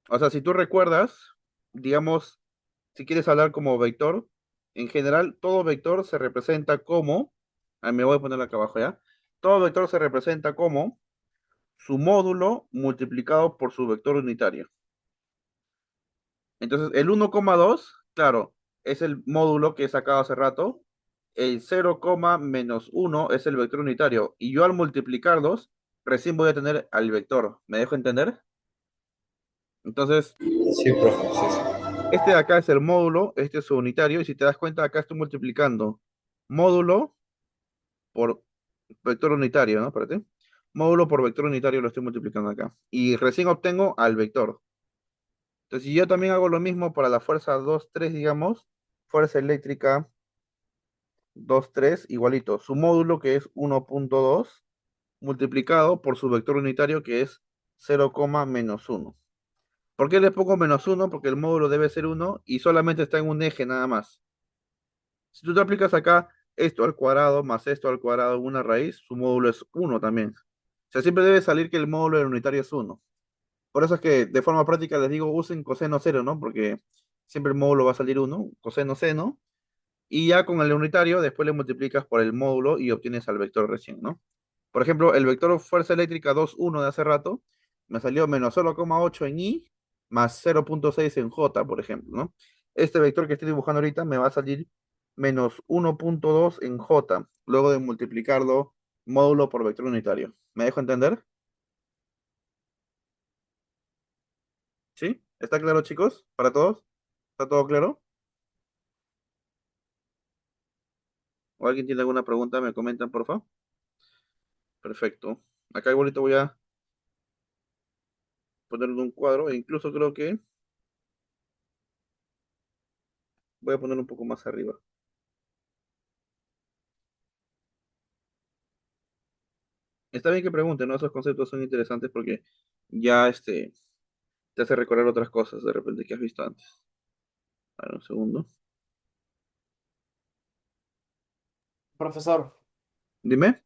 O sea, si tú recuerdas, digamos, si quieres hablar como vector, en general, todo vector se representa como, me voy a poner acá abajo ya, todo vector se representa como su módulo multiplicado por su vector unitario. Entonces, el 1,2, claro, es el módulo que he sacado hace rato. El 0, menos 1 es el vector unitario. Y yo al multiplicarlos, recién voy a tener al vector. ¿Me dejo entender? Entonces, Sí, profe, sí, sí. este de acá es el módulo, este es su unitario. Y si te das cuenta, acá estoy multiplicando módulo por vector unitario, ¿no? Espérate. Módulo por vector unitario lo estoy multiplicando acá. Y recién obtengo al vector. Entonces, si yo también hago lo mismo para la fuerza 2 3 digamos, fuerza eléctrica 2 3 igualito. Su módulo, que es 1,2 multiplicado por su vector unitario, que es 0, menos 1. ¿Por qué le pongo menos 1? Porque el módulo debe ser 1 y solamente está en un eje nada más. Si tú te aplicas acá esto al cuadrado más esto al cuadrado en una raíz, su módulo es 1 también. O sea, siempre debe salir que el módulo del unitario es 1. Por eso es que de forma práctica les digo usen coseno cero, ¿no? Porque siempre el módulo va a salir 1, coseno seno, y ya con el unitario después le multiplicas por el módulo y obtienes al vector recién, ¿no? Por ejemplo, el vector fuerza eléctrica 2,1 de hace rato me salió menos 0,8 en I más 0,6 en J, por ejemplo, ¿no? Este vector que estoy dibujando ahorita me va a salir menos 1,2 en J, luego de multiplicarlo módulo por vector unitario. ¿Me dejo entender? ¿Sí? ¿Está claro, chicos? ¿Para todos? ¿Está todo claro? ¿O alguien tiene alguna pregunta? ¿Me comentan, por favor? Perfecto. Acá igualito voy a ponerlo en un cuadro e incluso creo que voy a ponerlo un poco más arriba. Está bien que pregunten, ¿no? Esos conceptos son interesantes porque ya te hace recordar otras cosas de repente que has visto antes. A ver, un segundo. Profesor, Dime.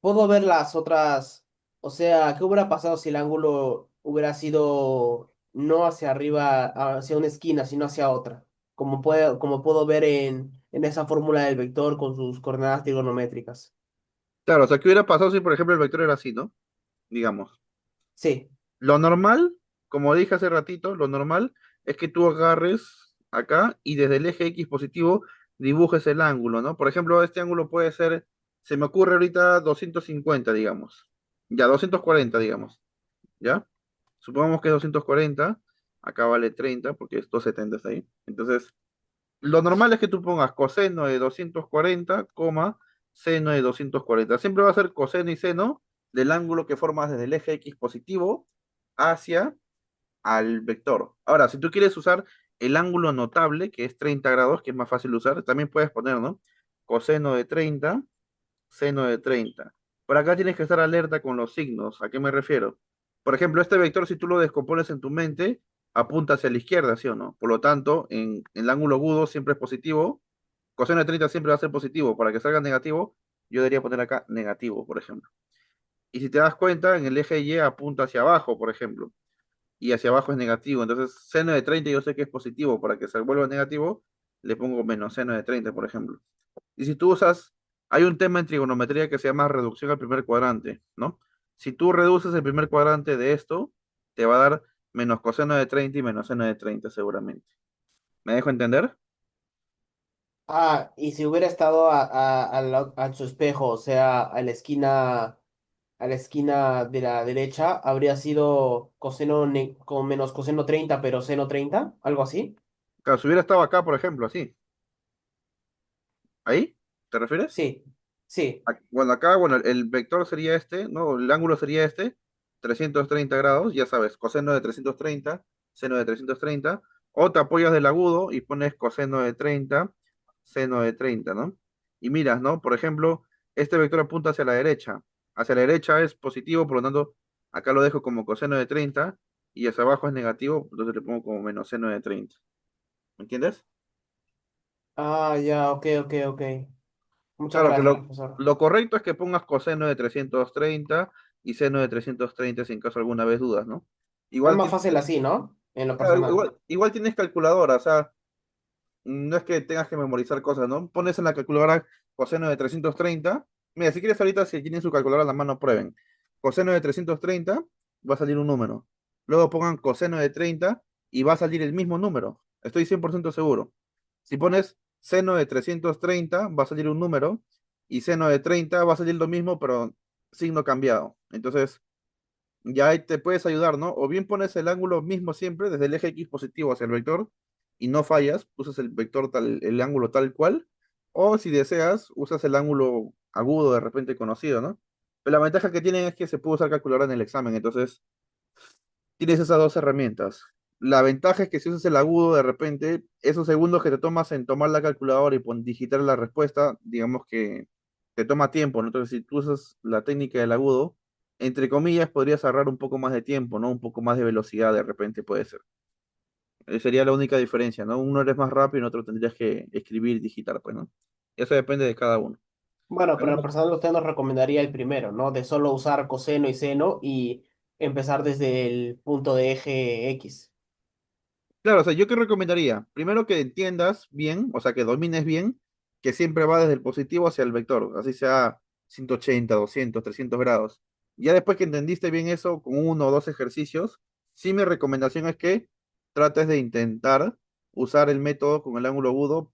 ¿puedo ver las otras? O sea, ¿qué hubiera pasado si el ángulo hubiera sido no hacia arriba, hacia una esquina, sino hacia otra? Como puedo ver en esa fórmula del vector con sus coordenadas trigonométricas. Claro, o sea, ¿qué hubiera pasado si, por ejemplo, el vector era así, ¿no? Digamos. Sí. Lo normal, como dije hace ratito, lo normal es que tú agarres acá y desde el eje X positivo dibujes el ángulo, ¿no? Por ejemplo, este ángulo puede ser, se me ocurre ahorita 250, digamos. Ya, 240, digamos. ¿Ya? Supongamos que es 240, acá vale 30 porque es 270 está ahí. Entonces, lo normal es que tú pongas coseno de 240, coma, seno de 240. Siempre va a ser coseno y seno del ángulo que formas desde el eje X positivo hacia al vector. Ahora, si tú quieres usar el ángulo notable, que es 30 grados, que es más fácil de usar, también puedes poner, ¿no? Coseno de 30, seno de 30. Por acá tienes que estar alerta con los signos. ¿A qué me refiero? Por ejemplo, este vector, si tú lo descompones en tu mente, apunta hacia la izquierda, ¿sí o no? Por lo tanto, en el ángulo agudo siempre es positivo. Coseno de 30 siempre va a ser positivo. Para que salga negativo, yo debería poner acá negativo, por ejemplo. Y si te das cuenta, en el eje Y apunta hacia abajo, por ejemplo, y hacia abajo es negativo. Entonces, seno de 30 yo sé que es positivo. Para que se vuelva negativo, le pongo menos seno de 30 por ejemplo. Y si tú usas, hay un tema en trigonometría que se llama reducción al primer cuadrante, ¿no? Si tú reduces el primer cuadrante de esto, te va a dar menos coseno de 30 y menos seno de 30 seguramente. ¿Me dejo entender? Ah, y si hubiera estado a su espejo, o sea, a la esquina de la derecha, habría sido con menos coseno 30 pero seno 30 algo así. Claro, si hubiera estado acá, por ejemplo, así. ¿Ahí? ¿Te refieres? Sí, sí. Bueno, acá, bueno, el vector sería este, ¿no? El ángulo sería este, 330 grados, ya sabes, coseno de 330, seno de 330, o te apoyas del agudo y pones coseno de 30, seno de 30, ¿no? Y miras, ¿no? Por ejemplo, este vector apunta hacia la derecha es positivo, por lo tanto, acá lo dejo como coseno de 30, y hacia abajo es negativo, entonces le pongo como menos seno de 30, ¿me entiendes? Ah, ya, ok, ok, ok. Muchas Claro que gracias, profesor. lo correcto es que pongas coseno de 330 y seno de 330 si en caso alguna vez dudas, ¿no? Es Igual más tienes, fácil así, ¿no? En lo claro, personal. igual tienes calculadora, o sea, no es que tengas que memorizar cosas, ¿no? Pones en la calculadora coseno de 330. Mira, si quieres ahorita, si tienen su calculadora a la mano, prueben. Coseno de 330 va a salir un número. Luego pongan coseno de 30 y va a salir el mismo número. Estoy 100% seguro. Si pones seno de 330 va a salir un número y seno de 30 va a salir lo mismo, pero signo cambiado. Entonces, ya ahí te puedes ayudar, ¿no? O bien pones el ángulo mismo siempre desde el eje X positivo hacia el vector y no fallas, usas el vector tal, el ángulo tal cual, o si deseas, usas el ángulo agudo de repente conocido, ¿no? Pero la ventaja que tienen es que se puede usar calculadora en el examen, entonces tienes esas dos herramientas. La ventaja es que si usas el agudo de repente, esos segundos que te tomas en tomar la calculadora y digitar la respuesta, digamos que te toma tiempo, ¿no? Entonces, si tú usas la técnica del agudo, entre comillas, podrías ahorrar un poco más de tiempo, ¿no? Un poco más de velocidad de repente puede ser. Sería la única diferencia, ¿no? Uno eres más rápido y en otro tendrías que escribir y digitar, pues, ¿no? Eso depende de cada uno. Bueno, pero en lo Algunos personal usted nos recomendaría el primero, ¿no? De solo usar coseno y seno y empezar desde el punto de eje X. Claro, o sea, yo qué recomendaría, primero que entiendas bien, o sea, que domines bien, que siempre va desde el positivo hacia el vector, así sea 180, 200, 300 grados. Ya después que entendiste bien eso, con uno o dos ejercicios, sí mi recomendación es que trates de intentar usar el método con el ángulo agudo.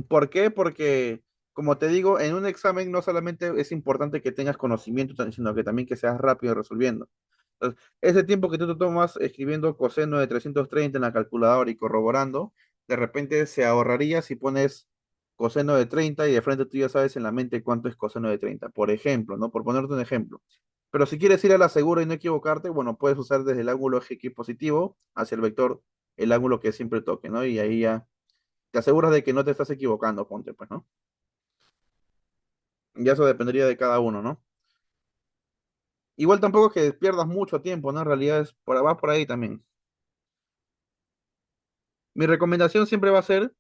¿Por qué? Porque, como te digo, en un examen no solamente es importante que tengas conocimiento, sino que también que seas rápido resolviendo. Ese tiempo que tú te tomas escribiendo coseno de 330 en la calculadora y corroborando, de repente se ahorraría si pones coseno de 30 y de frente tú ya sabes en la mente cuánto es coseno de 30, por ejemplo, ¿no? Por ponerte un ejemplo. Pero si quieres ir a la segura y no equivocarte, bueno, puedes usar desde el ángulo eje X positivo hacia el vector el ángulo que siempre toque, ¿no? Y ahí ya te aseguras de que no te estás equivocando, ponte, pues, ¿no? Ya eso dependería de cada uno, ¿no? Igual tampoco es que pierdas mucho tiempo, ¿no? En realidad va por ahí también. Mi recomendación siempre va a ser,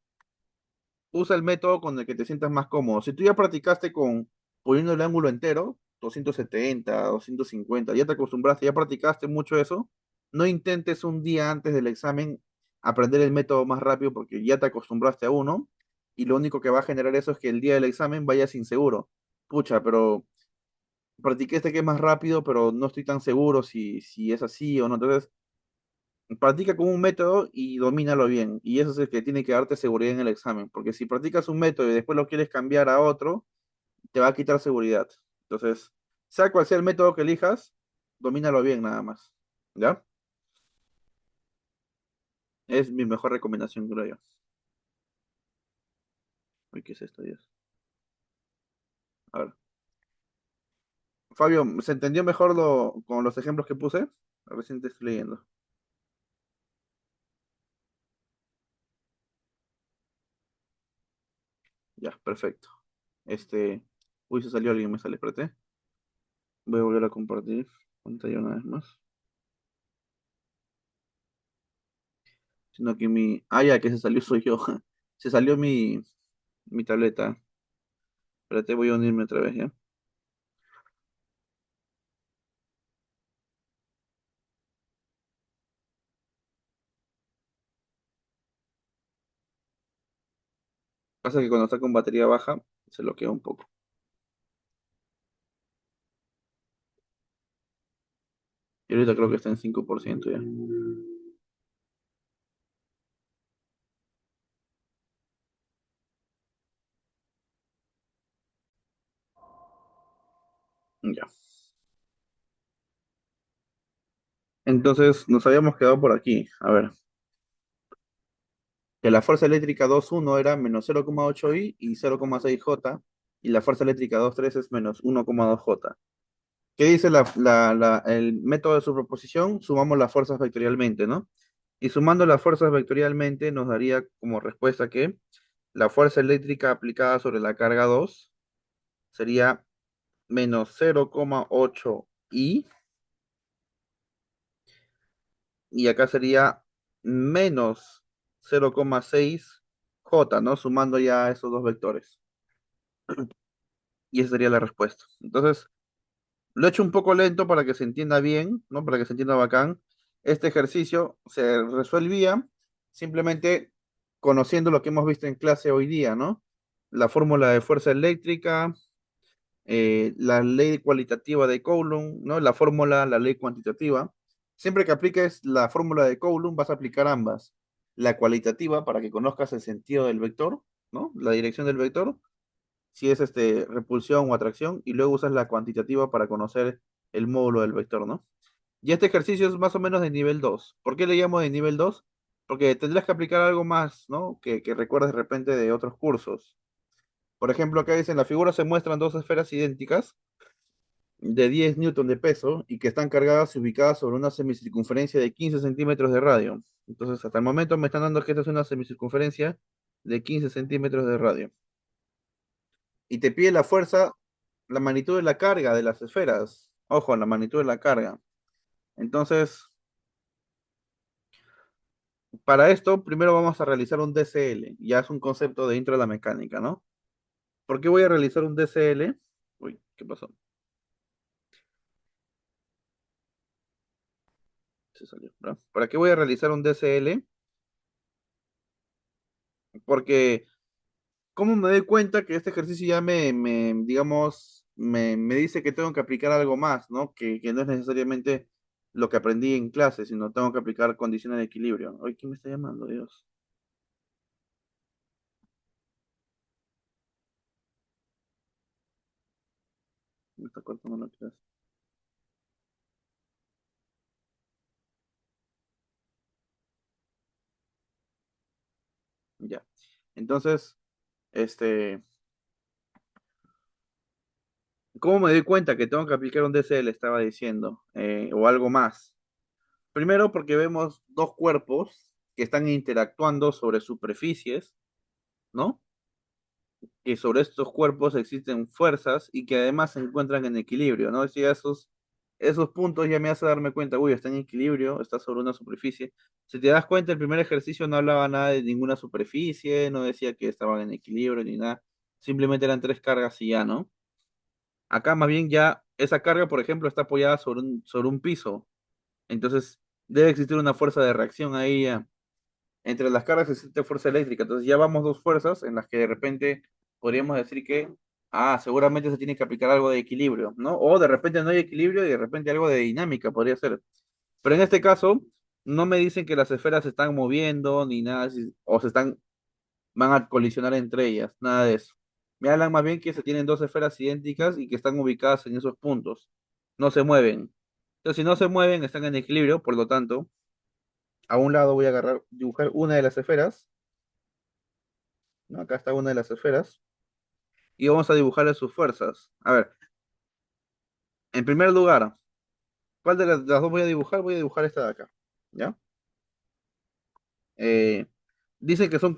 usa el método con el que te sientas más cómodo. Si tú ya practicaste con poniendo el ángulo entero, 270, 250, ya te acostumbraste, ya practicaste mucho eso, no intentes un día antes del examen aprender el método más rápido porque ya te acostumbraste a uno y lo único que va a generar eso es que el día del examen vayas inseguro. Pucha, pero practiqué este que es más rápido, pero no estoy tan seguro si es así o no. Entonces, practica con un método y domínalo bien. Y eso es el que tiene que darte seguridad en el examen. Porque si practicas un método y después lo quieres cambiar a otro, te va a quitar seguridad. Entonces, sea cual sea el método que elijas, domínalo bien nada más. ¿Ya? Es mi mejor recomendación, creo yo. Uy, ¿qué es esto, Dios? A ver. Fabio, ¿se entendió mejor con los ejemplos que puse? Recién te estoy leyendo. Ya, perfecto. Este. Uy, se salió alguien, me sale, espérate. Voy a volver a compartir pantalla una vez más. Sino que mi. Ah, ya, que se salió soy yo. Se salió mi tableta. Espérate, voy a unirme otra vez, ¿ya? Pasa que cuando está con batería baja, se bloquea un poco. Y ahorita creo que está en 5% ya. Ya. Entonces, nos habíamos quedado por aquí. A ver, que la fuerza eléctrica 2,1 era menos 0,8 I y 0,6 J, y la fuerza eléctrica 2,3 es menos 1,2 J. ¿Qué dice el método de superposición? Sumamos las fuerzas vectorialmente, ¿no? Y sumando las fuerzas vectorialmente nos daría como respuesta que la fuerza eléctrica aplicada sobre la carga 2 sería menos 0,8 I y acá sería menos 0,6 J, ¿no? Sumando ya esos dos vectores. Y esa sería la respuesta. Entonces, lo he hecho un poco lento para que se entienda bien, ¿no? Para que se entienda bacán. Este ejercicio se resolvía simplemente conociendo lo que hemos visto en clase hoy día, ¿no? La fórmula de fuerza eléctrica, la ley cualitativa de Coulomb, ¿no? La fórmula, la ley cuantitativa. Siempre que apliques la fórmula de Coulomb, vas a aplicar ambas. La cualitativa para que conozcas el sentido del vector, ¿no? La dirección del vector, si es repulsión o atracción, y luego usas la cuantitativa para conocer el módulo del vector, ¿no? Y este ejercicio es más o menos de nivel 2. ¿Por qué le llamo de nivel 2? Porque tendrás que aplicar algo más, ¿no? Que recuerdes de repente de otros cursos. Por ejemplo, acá dice, en la figura se muestran dos esferas idénticas de 10 newton de peso y que están cargadas y ubicadas sobre una semicircunferencia de 15 centímetros de radio. Entonces, hasta el momento me están dando que esta es una semicircunferencia de 15 centímetros de radio. Y te pide la fuerza, la magnitud de la carga de las esferas. Ojo, la magnitud de la carga. Entonces, para esto, primero vamos a realizar un DCL. Ya es un concepto de intro de la mecánica, ¿no? ¿Por qué voy a realizar un DCL? Uy, ¿qué pasó? Se salió, ¿verdad? ¿Para qué voy a realizar un DCL? Porque, ¿cómo me doy cuenta que este ejercicio ya digamos, me dice que tengo que aplicar algo más, ¿no? Que no es necesariamente lo que aprendí en clase, sino tengo que aplicar condiciones de equilibrio. Oye, ¿quién me está llamando, Dios? Me está cortando la clase. Ya. Entonces, este, ¿cómo me doy cuenta que tengo que aplicar un DCL? Estaba diciendo, o algo más. Primero, porque vemos dos cuerpos que están interactuando sobre superficies, ¿no? que sobre estos cuerpos existen fuerzas y que además se encuentran en equilibrio, ¿no? Si esos puntos ya me hace darme cuenta, uy, está en equilibrio, está sobre una superficie. Si te das cuenta, el primer ejercicio no hablaba nada de ninguna superficie, no decía que estaban en equilibrio ni nada, simplemente eran tres cargas y ya, ¿no? Acá más bien ya esa carga, por ejemplo, está apoyada sobre un piso, entonces debe existir una fuerza de reacción ahí ya. Entre las cargas existe fuerza eléctrica, entonces ya vamos dos fuerzas en las que de repente podríamos decir que, seguramente se tiene que aplicar algo de equilibrio, ¿no? O de repente no hay equilibrio y de repente algo de dinámica podría ser. Pero en este caso, no me dicen que las esferas se están moviendo ni nada, o van a colisionar entre ellas, nada de eso. Me hablan más bien que se tienen dos esferas idénticas y que están ubicadas en esos puntos. No se mueven. Entonces, si no se mueven, están en equilibrio, por lo tanto, a un lado voy a dibujar una de las esferas, ¿no? Acá está una de las esferas. Y vamos a dibujarle sus fuerzas. A ver, en primer lugar, ¿cuál de las dos voy a dibujar? Voy a dibujar esta de acá. ¿Ya? Eh, Dice que son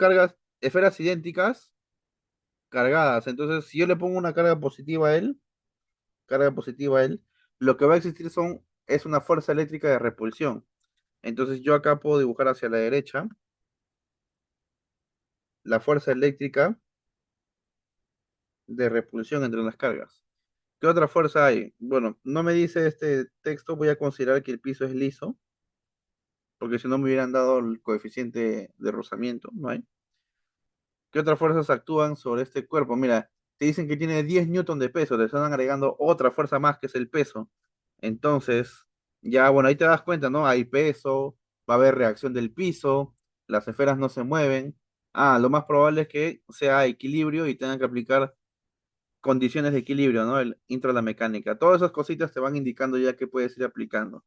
esferas idénticas, cargadas. Entonces, si yo le pongo una carga positiva a él, lo que va a existir es una fuerza eléctrica de repulsión. Entonces, yo acá puedo dibujar hacia la derecha la fuerza eléctrica de repulsión entre las cargas. ¿Qué otra fuerza hay? Bueno, no me dice este texto, voy a considerar que el piso es liso, porque si no me hubieran dado el coeficiente de rozamiento, ¿no hay? ¿Qué otras fuerzas actúan sobre este cuerpo? Mira, te dicen que tiene 10 newton de peso, le están agregando otra fuerza más que es el peso. Entonces, ya, bueno, ahí te das cuenta, ¿no? Hay peso, va a haber reacción del piso, las esferas no se mueven. Lo más probable es que sea equilibrio y tengan que aplicar condiciones de equilibrio, ¿no? El intro de la mecánica. Todas esas cositas te van indicando ya que puedes ir aplicando.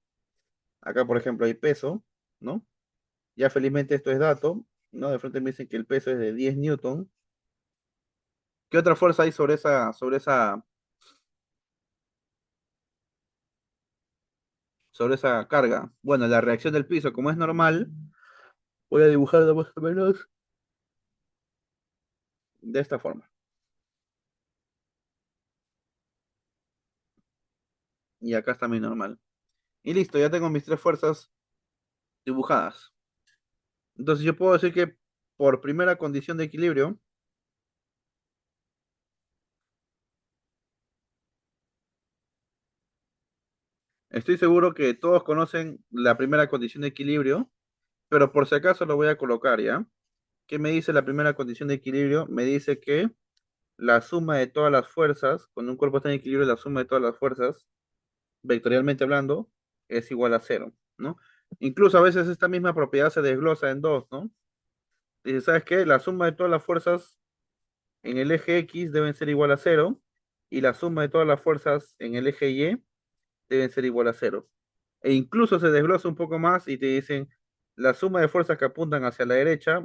Acá, por ejemplo, hay peso, ¿no? Ya felizmente esto es dato, ¿no? De frente me dicen que el peso es de 10 newton. ¿Qué otra fuerza hay sobre esa carga? Bueno, la reacción del piso, como es normal, voy a dibujarla más o menos de esta forma. Y acá está mi normal. Y listo, ya tengo mis tres fuerzas dibujadas. Entonces yo puedo decir que por primera condición de equilibrio, estoy seguro que todos conocen la primera condición de equilibrio, pero por si acaso lo voy a colocar, ¿ya? ¿Qué me dice la primera condición de equilibrio? Me dice que la suma de todas las fuerzas, cuando un cuerpo está en equilibrio, la suma de todas las fuerzas, vectorialmente hablando, es igual a cero, ¿no? Incluso a veces esta misma propiedad se desglosa en dos, ¿no? Dice, ¿sabes qué? La suma de todas las fuerzas en el eje X deben ser igual a cero, y la suma de todas las fuerzas en el eje Y deben ser igual a cero. E incluso se desglosa un poco más y te dicen, la suma de fuerzas que apuntan hacia la derecha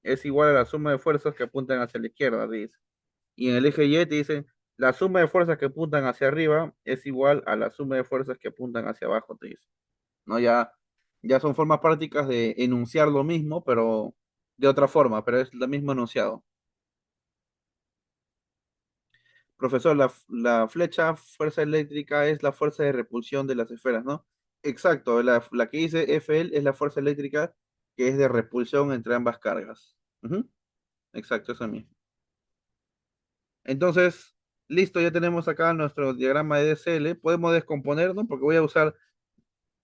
es igual a la suma de fuerzas que apuntan hacia la izquierda, te dice. Y en el eje Y te dicen, la suma de fuerzas que apuntan hacia arriba es igual a la suma de fuerzas que apuntan hacia abajo, te dice. ¿No? Ya son formas prácticas de enunciar lo mismo, pero de otra forma, pero es el mismo enunciado. Profesor, la flecha fuerza eléctrica es la fuerza de repulsión de las esferas, ¿no? Exacto, la que dice FL es la fuerza eléctrica que es de repulsión entre ambas cargas. Ujú, exacto, eso mismo. Entonces, listo, ya tenemos acá nuestro diagrama de DCL. Podemos descomponer, ¿no? Porque voy a usar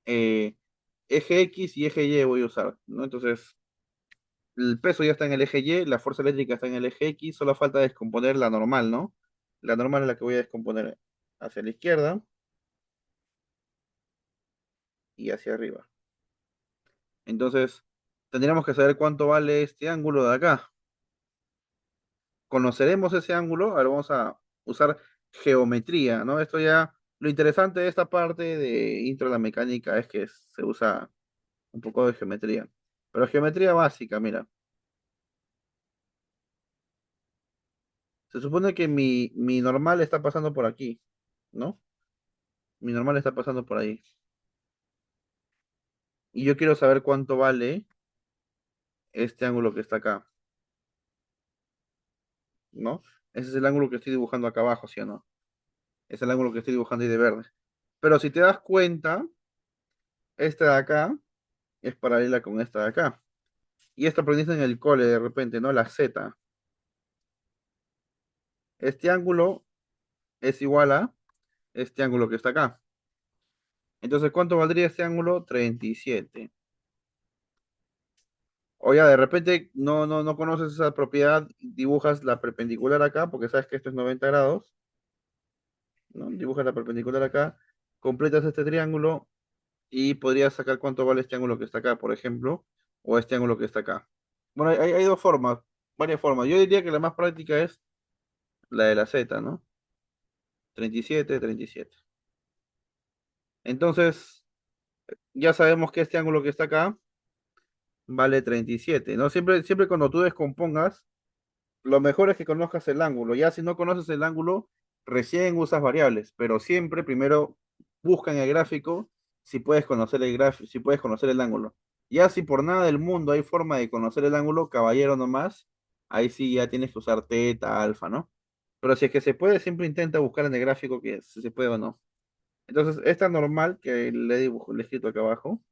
eh, eje X y eje Y voy a usar, ¿no? Entonces, el peso ya está en el eje Y, la fuerza eléctrica está en el eje X, solo falta descomponer la normal, ¿no? La normal es la que voy a descomponer hacia la izquierda y hacia arriba. Entonces, tendríamos que saber cuánto vale este ángulo de acá. Conoceremos ese ángulo, ahora vamos a usar geometría, ¿no? Esto ya, lo interesante de esta parte de intro a la mecánica es que se usa un poco de geometría. Pero geometría básica, mira. Se supone que mi normal está pasando por aquí, ¿no? Mi normal está pasando por ahí. Y yo quiero saber cuánto vale este ángulo que está acá. ¿no? Ese es el ángulo que estoy dibujando acá abajo, ¿sí o no? Es el ángulo que estoy dibujando ahí de verde. Pero si te das cuenta, esta de acá es paralela con esta de acá. Y esto aprendiste en el cole de repente, ¿no? La Z. Este ángulo es igual a este ángulo que está acá. Entonces, ¿cuánto valdría este ángulo? 37. O ya de repente no conoces esa propiedad, dibujas la perpendicular acá, porque sabes que esto es 90 grados, ¿no? Dibujas la perpendicular acá, completas este triángulo y podrías sacar cuánto vale este ángulo que está acá, por ejemplo, o este ángulo que está acá. Bueno, hay dos formas, varias formas. Yo diría que la más práctica es la de la Z, ¿no? 37, 37. Entonces, ya sabemos que este ángulo que está acá vale 37, ¿no? Siempre cuando tú descompongas, lo mejor es que conozcas el ángulo. Ya si no conoces el ángulo, recién usas variables, pero siempre primero busca en el gráfico si puedes conocer el gráfico, si puedes conocer el ángulo. Ya si por nada del mundo hay forma de conocer el ángulo, caballero nomás, ahí sí ya tienes que usar teta, alfa, ¿no? Pero si es que se puede, siempre intenta buscar en el gráfico que si se puede o no. Entonces, esta normal que le dibujo, le he escrito acá abajo,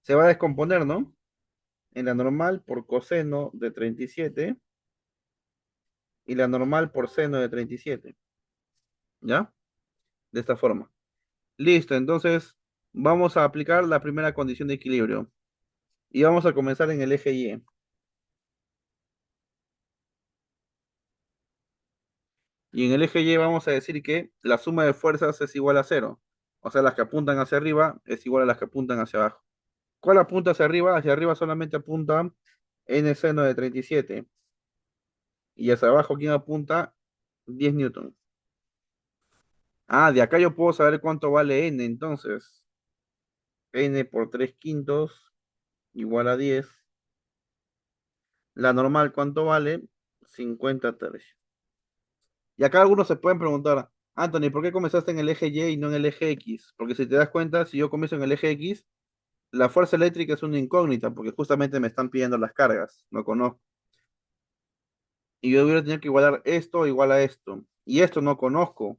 se va a descomponer, ¿no? En la normal por coseno de 37 y la normal por seno de 37. ¿Ya? De esta forma. Listo, entonces vamos a aplicar la primera condición de equilibrio. Y vamos a comenzar en el eje Y. Y en el eje Y vamos a decir que la suma de fuerzas es igual a cero. O sea, las que apuntan hacia arriba es igual a las que apuntan hacia abajo. ¿Cuál apunta hacia arriba? Hacia arriba solamente apunta n seno de 37. Y hacia abajo, ¿quién apunta? 10 newton. Ah, de acá yo puedo saber cuánto vale n, entonces. N por 3 quintos igual a 10. La normal, ¿cuánto vale? 50 tercios. Y acá algunos se pueden preguntar, Anthony, ¿por qué comenzaste en el eje Y y no en el eje X? Porque si te das cuenta, si yo comienzo en el eje X, la fuerza eléctrica es una incógnita, porque justamente me están pidiendo las cargas, no conozco. Y yo hubiera tenido que igualar esto igual a esto. Y esto no conozco.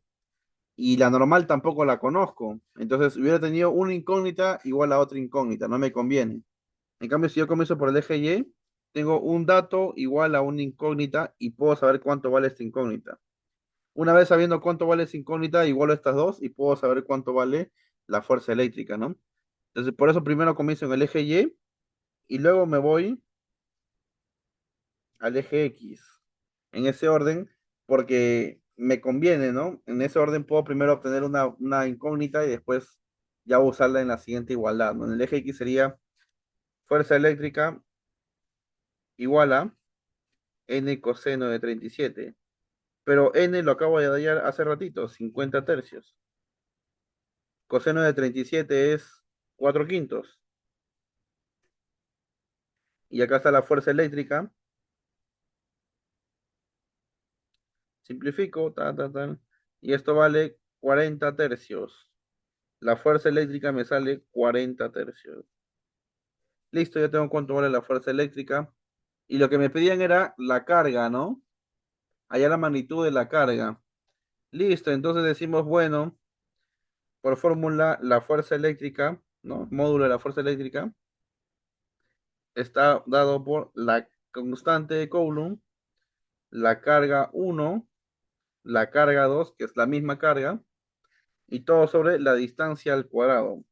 Y la normal tampoco la conozco. Entonces hubiera tenido una incógnita igual a otra incógnita, no me conviene. En cambio, si yo comienzo por el eje Y, tengo un dato igual a una incógnita y puedo saber cuánto vale esta incógnita. Una vez sabiendo cuánto vale esa incógnita, igualo estas dos y puedo saber cuánto vale la fuerza eléctrica, ¿no? Entonces, por eso primero comienzo en el eje y luego me voy al eje X. En ese orden, porque me conviene, ¿no? En ese orden puedo primero obtener una incógnita y después ya usarla en la siguiente igualdad, ¿no? En el eje X sería fuerza eléctrica igual a n coseno de 37. Pero n lo acabo de hallar hace ratito, 50 tercios. Coseno de 37 es 4 quintos. Y acá está la fuerza eléctrica. Simplifico, y esto vale 40 tercios. La fuerza eléctrica me sale 40 tercios. Listo, ya tengo cuánto vale la fuerza eléctrica. Y lo que me pedían era la carga, ¿no? Allá la magnitud de la carga. Listo, entonces decimos, bueno, por fórmula, la fuerza eléctrica, ¿no? Módulo de la fuerza eléctrica está dado por la constante de Coulomb, la carga 1, la carga 2, que es la misma carga, y todo sobre la distancia al cuadrado.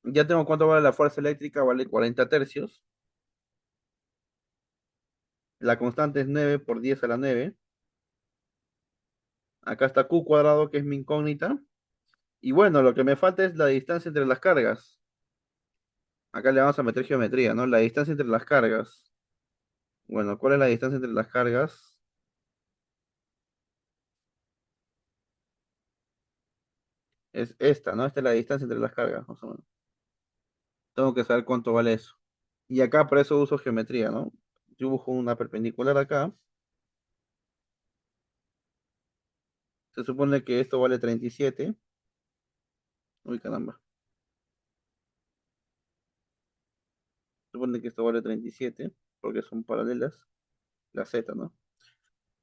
Ya tengo cuánto vale la fuerza eléctrica, vale 40 tercios. La constante es 9 por 10 a la 9. Acá está Q cuadrado, que es mi incógnita. Y bueno, lo que me falta es la distancia entre las cargas. Acá le vamos a meter geometría, ¿no? La distancia entre las cargas. Bueno, ¿cuál es la distancia entre las cargas? Es esta, ¿no? Esta es la distancia entre las cargas, más o menos. Tengo que saber cuánto vale eso. Y acá por eso uso geometría, ¿no? Dibujo una perpendicular acá. Se supone que esto vale 37. Uy, caramba. Se supone que esto vale 37 porque son paralelas. la Z, ¿no?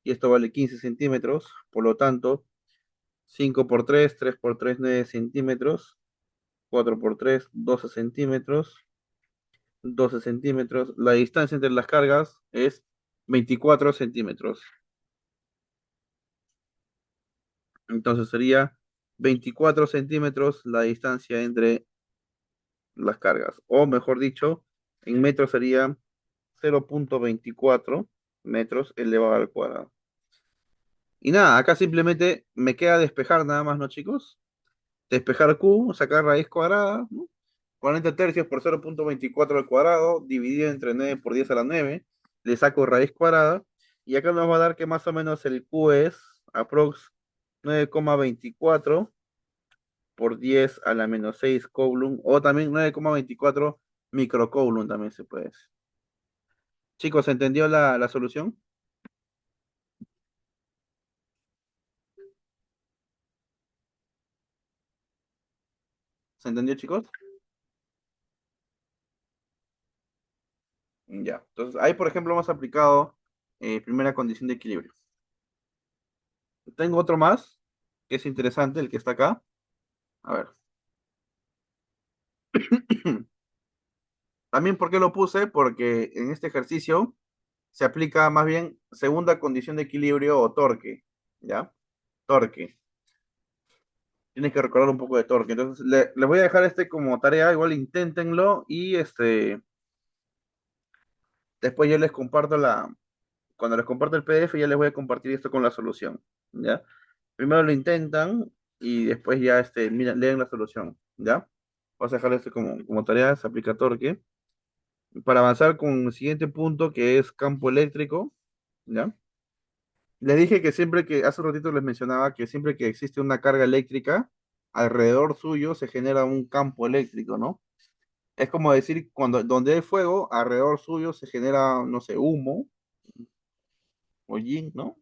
Y esto vale 15 centímetros, por lo tanto, 5 por 3, 3 por 3, 9 centímetros, 4 por 3, 12 centímetros, 12 centímetros. La distancia entre las cargas es 24 centímetros. Entonces sería 24 centímetros la distancia entre las cargas. O mejor dicho, en metros sería 0,24 metros elevado al cuadrado. Y nada, acá simplemente me queda despejar nada más, ¿no, chicos? Despejar Q, sacar raíz cuadrada, ¿no? 40 tercios por 0,24 al cuadrado, dividido entre 9 por 10 a la 9. Le saco raíz cuadrada. Y acá nos va a dar que más o menos el Q es aprox 9,24 por 10 a la menos 6 coulomb. O también 9,24 microcoulomb también se puede decir. Chicos, ¿se entendió la solución? ¿Se entendió, chicos? Ya. Entonces, ahí, por ejemplo, hemos aplicado primera condición de equilibrio. Tengo otro más, que es interesante, el que está acá. A ver. También, ¿por qué lo puse? Porque en este ejercicio se aplica más bien segunda condición de equilibrio o torque. ¿Ya? Torque. Tienes que recordar un poco de torque. Entonces, le voy a dejar este como tarea, igual inténtenlo y después yo les comparto cuando les comparto el PDF ya les voy a compartir esto con la solución. ¿Ya? Primero lo intentan y después ya miren, leen la solución. ¿Ya? Vamos a dejar esto como tarea, se aplica torque. Para avanzar con el siguiente punto que es campo eléctrico, ¿ya? Les dije que siempre que, hace un ratito les mencionaba que siempre que existe una carga eléctrica, alrededor suyo se genera un campo eléctrico, ¿no? Es como decir, donde hay fuego, alrededor suyo se genera, no sé, humo o yin, ¿no?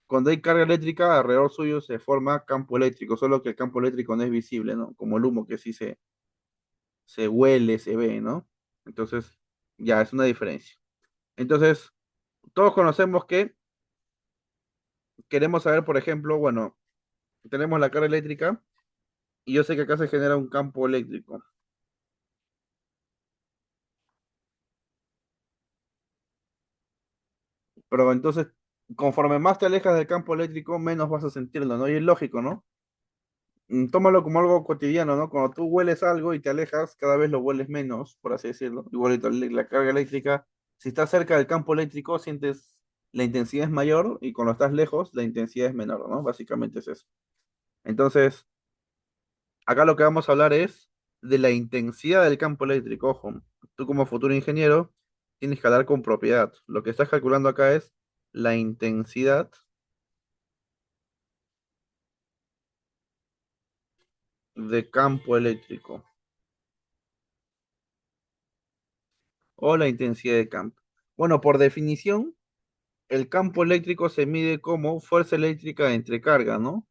Cuando hay carga eléctrica, alrededor suyo se forma campo eléctrico, solo que el campo eléctrico no es visible, ¿no? Como el humo que sí se huele, se ve, ¿no? Entonces, ya es una diferencia. Entonces, todos conocemos que queremos saber, por ejemplo, bueno, tenemos la carga eléctrica y yo sé que acá se genera un campo eléctrico. Pero entonces, conforme más te alejas del campo eléctrico, menos vas a sentirlo, ¿no? Y es lógico, ¿no? Tómalo como algo cotidiano, ¿no? Cuando tú hueles algo y te alejas, cada vez lo hueles menos, por así decirlo. Igualito la carga eléctrica, si estás cerca del campo eléctrico, sientes la intensidad es mayor y cuando estás lejos, la intensidad es menor, ¿no? Básicamente es eso. Entonces, acá lo que vamos a hablar es de la intensidad del campo eléctrico. Ojo, tú como futuro ingeniero tienes que hablar con propiedad. Lo que estás calculando acá es la intensidad de campo eléctrico o la intensidad de campo. Bueno, por definición, el campo eléctrico se mide como fuerza eléctrica entre carga, ¿no?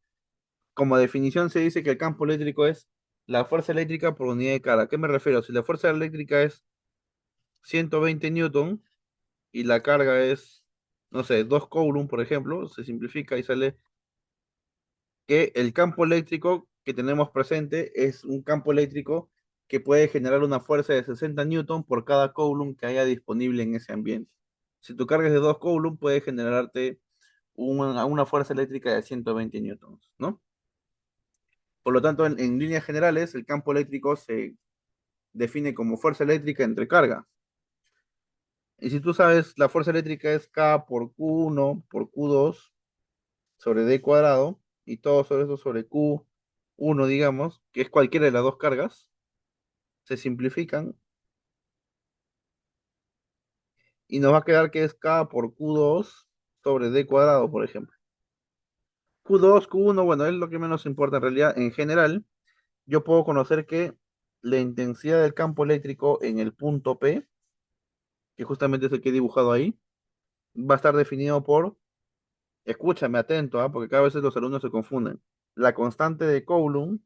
Como definición se dice que el campo eléctrico es la fuerza eléctrica por unidad de carga. ¿A qué me refiero? Si la fuerza eléctrica es 120 newton, y la carga es, no sé, 2 coulomb, por ejemplo, se simplifica y sale que el campo eléctrico que tenemos presente es un campo eléctrico que puede generar una fuerza de 60 newton por cada coulomb que haya disponible en ese ambiente. Si tu carga es de 2 coulomb, puede generarte una fuerza eléctrica de 120 newtons, ¿no? Por lo tanto, en líneas generales, el campo eléctrico se define como fuerza eléctrica entre carga. Y si tú sabes, la fuerza eléctrica es K por Q1 por Q2 sobre D cuadrado y todo sobre eso sobre Q1, digamos, que es cualquiera de las dos cargas, se simplifican y nos va a quedar que es K por Q2 sobre D cuadrado, por ejemplo. Q2, Q1, bueno, es lo que menos importa en realidad. En general, yo puedo conocer que la intensidad del campo eléctrico en el punto P, que justamente es el que he dibujado ahí, va a estar definido por, escúchame atento, porque cada vez los alumnos se confunden, la constante de Coulomb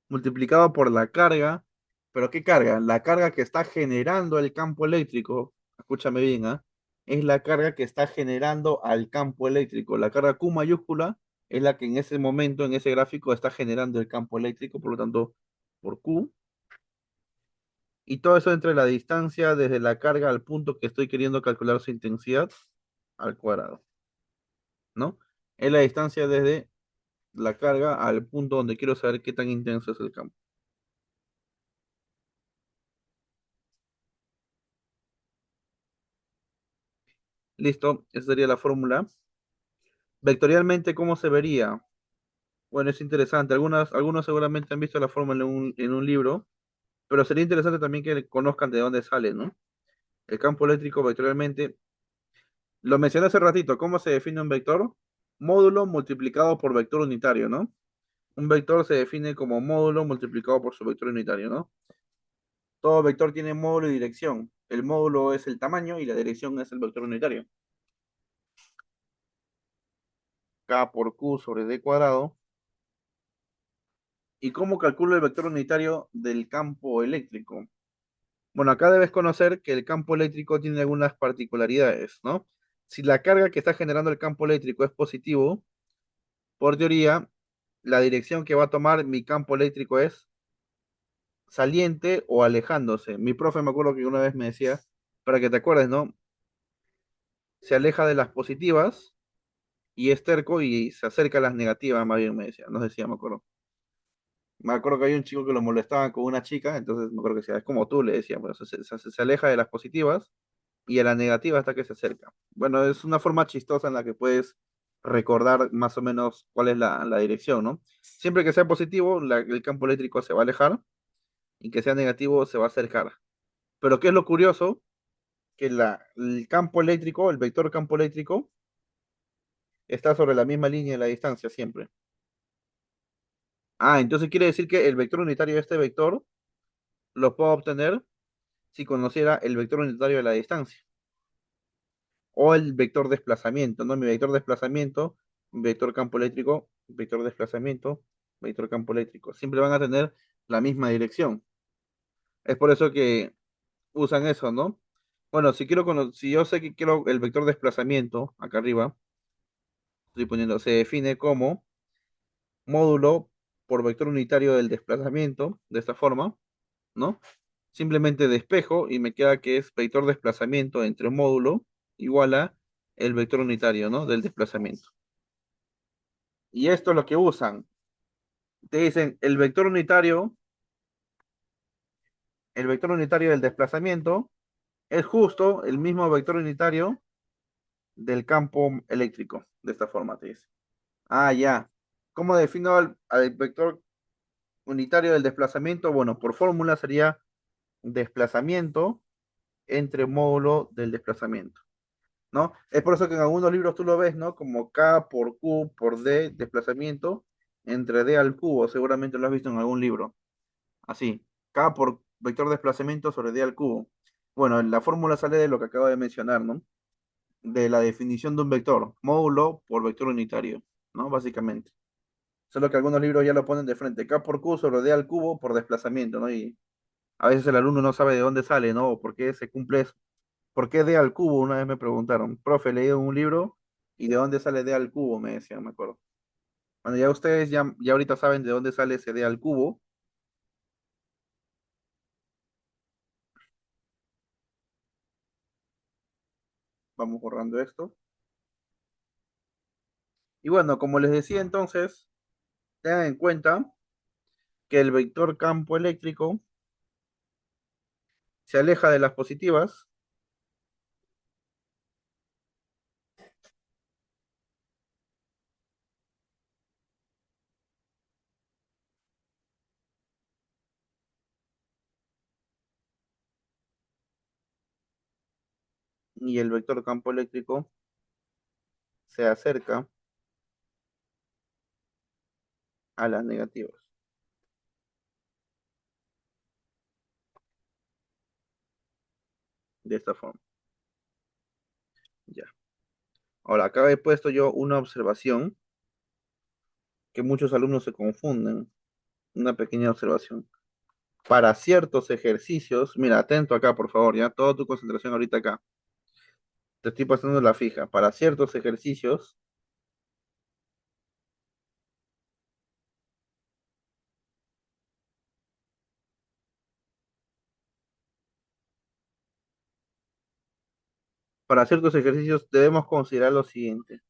multiplicado por la carga. ¿Pero qué carga? La carga que está generando el campo eléctrico. Escúchame bien, ¿ah? es la carga que está generando al campo eléctrico. La carga Q mayúscula es la que en ese momento, en ese gráfico, está generando el campo eléctrico, por lo tanto, por Q. Y todo eso entre la distancia desde la carga al punto que estoy queriendo calcular su intensidad al cuadrado, ¿no? Es la distancia desde la carga al punto donde quiero saber qué tan intenso es el campo. Listo, esa sería la fórmula. Vectorialmente, ¿cómo se vería? Bueno, es interesante. Algunos seguramente han visto la fórmula en un libro, pero sería interesante también que conozcan de dónde sale, ¿no? El campo eléctrico vectorialmente. Lo mencioné hace ratito. ¿Cómo se define un vector? Módulo multiplicado por vector unitario, ¿no? Un vector se define como módulo multiplicado por su vector unitario, ¿no? Todo vector tiene módulo y dirección. El módulo es el tamaño y la dirección es el vector unitario. K por Q sobre D cuadrado. ¿Y cómo calculo el vector unitario del campo eléctrico? Bueno, acá debes conocer que el campo eléctrico tiene algunas particularidades, ¿no? Si la carga que está generando el campo eléctrico es positivo, por teoría, la dirección que va a tomar mi campo eléctrico es saliente o alejándose. Mi profe me acuerdo que una vez me decía, para que te acuerdes, ¿no? Se aleja de las positivas y es terco y se acerca a las negativas, más bien me decía, no sé si ya me acuerdo. Me acuerdo que hay un chico que lo molestaba con una chica, entonces me acuerdo que decía, es como tú, le decía, bueno, se aleja de las positivas y a la negativa hasta que se acerca. Bueno, es una forma chistosa en la que puedes recordar más o menos cuál es la dirección, ¿no? Siempre que sea positivo, el campo eléctrico se va a alejar y que sea negativo se va a acercar. Pero ¿qué es lo curioso? Que el campo eléctrico, el vector campo eléctrico, está sobre la misma línea de la distancia siempre. Ah, entonces quiere decir que el vector unitario de este vector lo puedo obtener si conociera el vector unitario de la distancia. O el vector desplazamiento, ¿no? Mi vector desplazamiento, vector campo eléctrico, vector desplazamiento, vector campo eléctrico. Siempre van a tener la misma dirección. Es por eso que usan eso, ¿no? Bueno, si yo sé que quiero el vector desplazamiento, acá arriba, estoy poniendo, se define como módulo por vector unitario del desplazamiento, de esta forma, ¿no? Simplemente despejo y me queda que es vector desplazamiento entre módulo igual a el vector unitario, ¿no? Del desplazamiento. Y esto es lo que usan. Te dicen el vector unitario del desplazamiento es justo el mismo vector unitario del campo eléctrico. De esta forma te dice. Ah, ya. ¿Cómo defino al vector unitario del desplazamiento? Bueno, por fórmula sería desplazamiento entre módulo del desplazamiento, ¿no? Es por eso que en algunos libros tú lo ves, ¿no? Como K por Q por D, desplazamiento entre D al cubo. Seguramente lo has visto en algún libro. Así, K por vector desplazamiento sobre D al cubo. Bueno, la fórmula sale de lo que acabo de mencionar, ¿no? De la definición de un vector, módulo por vector unitario, ¿no? Básicamente. Solo que algunos libros ya lo ponen de frente, K por Q sobre D al cubo por desplazamiento, ¿no? Y a veces el alumno no sabe de dónde sale, ¿no? O por qué se cumple eso. ¿Por qué D al cubo? Una vez me preguntaron, profe, leí un libro y de dónde sale D al cubo, me decían, me acuerdo. Bueno, ya ustedes ya ahorita saben de dónde sale ese D al cubo. Vamos borrando esto. Y bueno, como les decía entonces, tengan en cuenta que el vector campo eléctrico se aleja de las positivas y el vector campo eléctrico se acerca a las negativas. De esta forma. Ya. Ahora, acá he puesto yo una observación que muchos alumnos se confunden. Una pequeña observación. Para ciertos ejercicios, mira, atento acá, por favor, ya, toda tu concentración ahorita acá. te estoy pasando la fija. Para ciertos ejercicios, debemos considerar lo siguiente.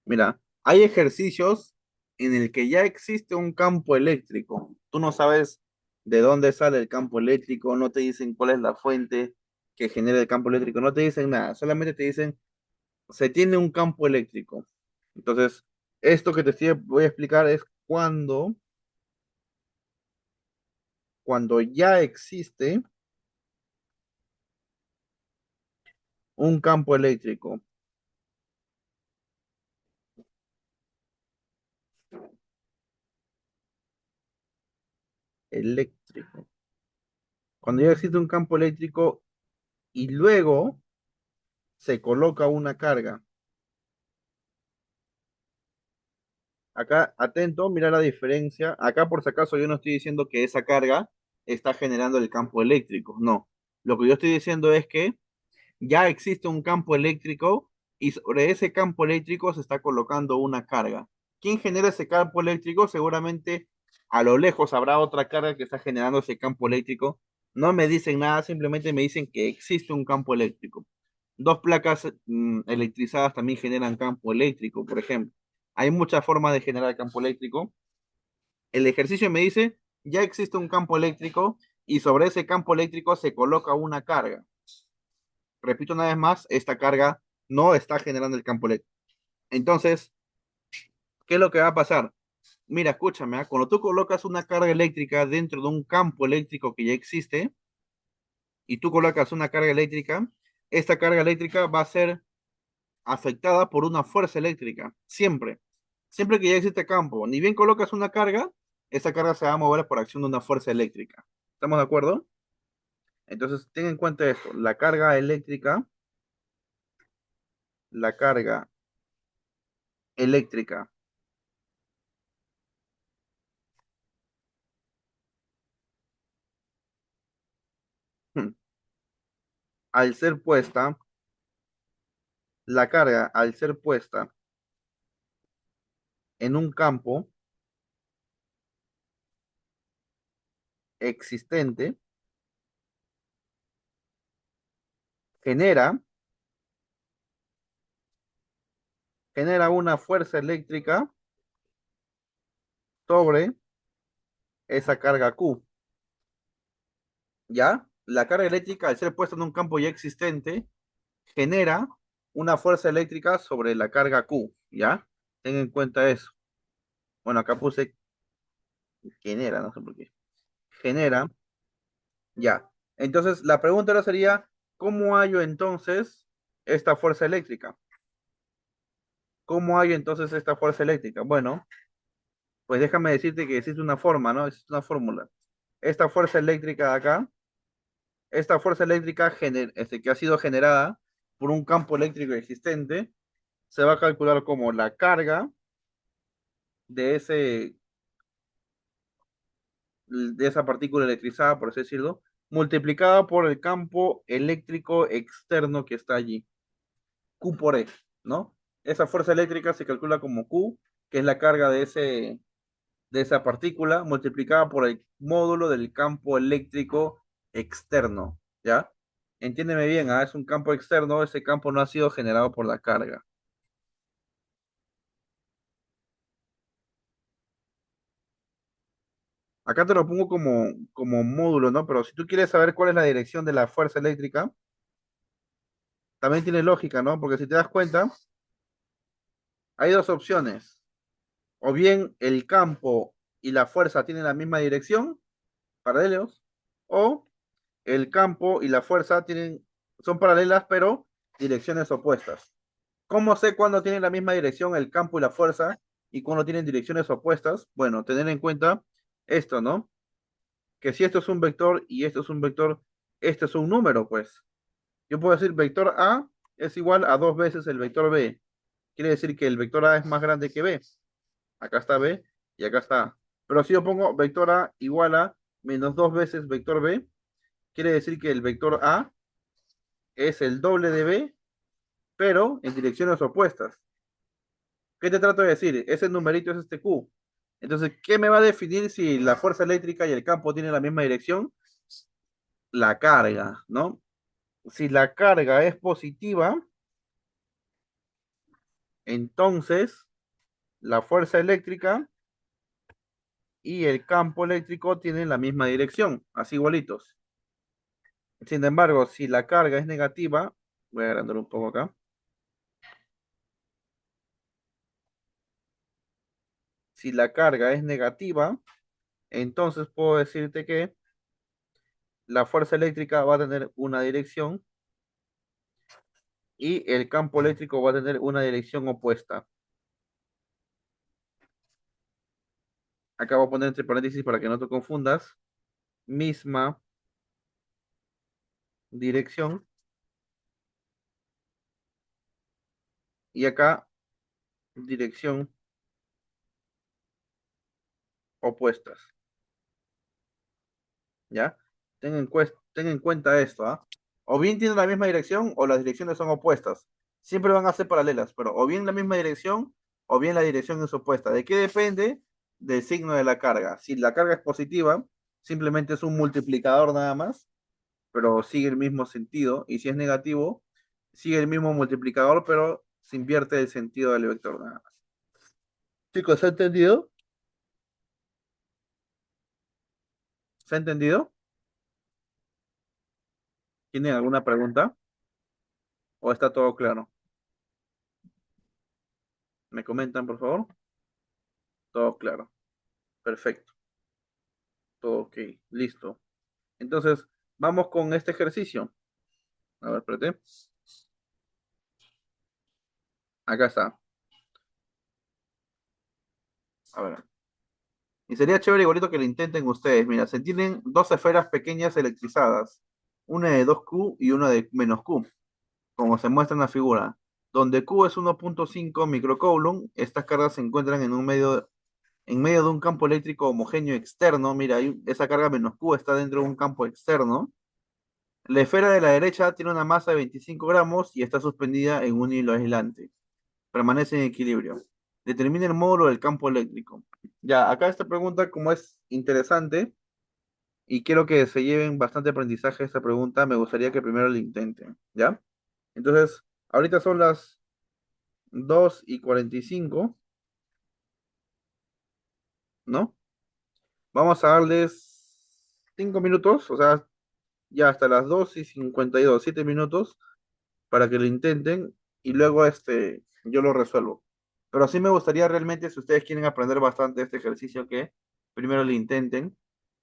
Mira, hay ejercicios en el que ya existe un campo eléctrico. Tú no sabes de dónde sale el campo eléctrico, no te dicen cuál es la fuente que genera el campo eléctrico, no te dicen nada, solamente te dicen, se tiene un campo eléctrico. Entonces, esto que voy a explicar es cuando ya existe un campo eléctrico. Eléctrico. Cuando ya existe un campo eléctrico y luego se coloca una carga. Acá, atento, mira la diferencia. Acá, por si acaso, yo no estoy diciendo que esa carga está generando el campo eléctrico. No. Lo que yo estoy diciendo es que ya existe un campo eléctrico y sobre ese campo eléctrico se está colocando una carga. ¿Quién genera ese campo eléctrico? Seguramente a lo lejos habrá otra carga que está generando ese campo eléctrico. No me dicen nada, simplemente me dicen que existe un campo eléctrico. Dos placas electrizadas también generan campo eléctrico, por ejemplo. Hay muchas formas de generar campo eléctrico. El ejercicio me dice, ya existe un campo eléctrico y sobre ese campo eléctrico se coloca una carga. Repito una vez más, esta carga no está generando el campo eléctrico. Entonces, ¿qué es lo que va a pasar? Mira, escúchame, ¿ah? Cuando tú colocas una carga eléctrica dentro de un campo eléctrico que ya existe y tú colocas una carga eléctrica, esta carga eléctrica va a ser afectada por una fuerza eléctrica, siempre. Siempre que ya existe campo, ni bien colocas una carga, esa carga se va a mover por acción de una fuerza eléctrica. ¿Estamos de acuerdo? Entonces, ten en cuenta esto, la carga eléctrica, al ser puesta, la carga al ser puesta en un campo existente, genera, genera una fuerza eléctrica sobre esa carga Q. ¿Ya? La carga eléctrica, al ser puesta en un campo ya existente, genera una fuerza eléctrica sobre la carga Q. ¿Ya? Ten en cuenta eso. Bueno, acá puse genera, no sé por qué. Genera, ya. Entonces, la pregunta ahora sería, ¿cómo hallo entonces esta fuerza eléctrica? ¿Cómo hallo entonces esta fuerza eléctrica? Bueno, pues déjame decirte que existe una forma, ¿no? Existe una fórmula. Esta fuerza eléctrica de acá, esta fuerza eléctrica que ha sido generada por un campo eléctrico existente, se va a calcular como la carga de de esa partícula electrizada, por así decirlo, multiplicada por el campo eléctrico externo que está allí. Q por E, ¿no? Esa fuerza eléctrica se calcula como Q, que es la carga de esa partícula, multiplicada por el módulo del campo eléctrico externo, ¿ya? Entiéndeme bien, ¿ah? Es un campo externo, ese campo no ha sido generado por la carga. Acá te lo pongo como módulo, ¿no? Pero si tú quieres saber cuál es la dirección de la fuerza eléctrica, también tiene lógica, ¿no? Porque si te das cuenta, hay dos opciones. O bien el campo y la fuerza tienen la misma dirección, paralelos, o el campo y la fuerza son paralelas, pero direcciones opuestas. ¿Cómo sé cuándo tienen la misma dirección el campo y la fuerza y cuándo tienen direcciones opuestas? Bueno, tener en cuenta esto, ¿no? Que si esto es un vector y esto es un vector, este es un número, pues. Yo puedo decir vector A es igual a dos veces el vector B. Quiere decir que el vector A es más grande que B. Acá está B. Y acá está. Pero si yo pongo vector A igual a menos dos veces vector B, quiere decir que el vector A es el doble de B, pero en direcciones opuestas. ¿Qué te trato de decir? Ese numerito es este Q. Entonces, ¿qué me va a definir si la fuerza eléctrica y el campo tienen la misma dirección? La carga, ¿no? Si la carga es positiva, entonces la fuerza eléctrica y el campo eléctrico tienen la misma dirección, así igualitos. Sin embargo, si la carga es negativa, voy a agrandar un poco acá. Si la carga es negativa, entonces puedo decirte que la fuerza eléctrica va a tener una dirección y el campo eléctrico va a tener una dirección opuesta. Acá voy a poner entre paréntesis para que no te confundas. Misma dirección. Y acá dirección opuestas. ¿Ya? Ten en cuenta esto, ¿ah? O bien tienen la misma dirección o las direcciones son opuestas. Siempre van a ser paralelas, pero o bien la misma dirección o bien la dirección es opuesta. ¿De qué depende? Del signo de la carga. Si la carga es positiva, simplemente es un multiplicador nada más, pero sigue el mismo sentido. Y si es negativo, sigue el mismo multiplicador, pero se invierte el sentido del vector nada más. Chicos, ¿se ha entendido? ¿Se ha entendido? ¿Tienen alguna pregunta? ¿O está todo claro? ¿Me comentan, por favor? Todo claro. Perfecto. Todo ok. Listo. Entonces, vamos con este ejercicio. A ver, espérate. Acá está. A ver. Y sería chévere igualito que lo intenten ustedes. Mira, se tienen dos esferas pequeñas electrizadas. Una de 2Q y una de menos Q, como se muestra en la figura. Donde Q es 1.5 microcoulomb, estas cargas se encuentran en medio de un campo eléctrico homogéneo externo. Mira, esa carga menos Q está dentro de un campo externo. La esfera de la derecha tiene una masa de 25 gramos y está suspendida en un hilo aislante. Permanece en equilibrio. Determina el módulo del campo eléctrico. Ya, acá esta pregunta, como es interesante y quiero que se lleven bastante aprendizaje esta pregunta, me gustaría que primero la intenten, ¿ya? Entonces, ahorita son las 2:45, ¿no? Vamos a darles 5 minutos, o sea, ya hasta las 2:52, 7 minutos para que lo intenten y luego yo lo resuelvo. Pero sí me gustaría realmente, si ustedes quieren aprender bastante este ejercicio, que primero lo intenten,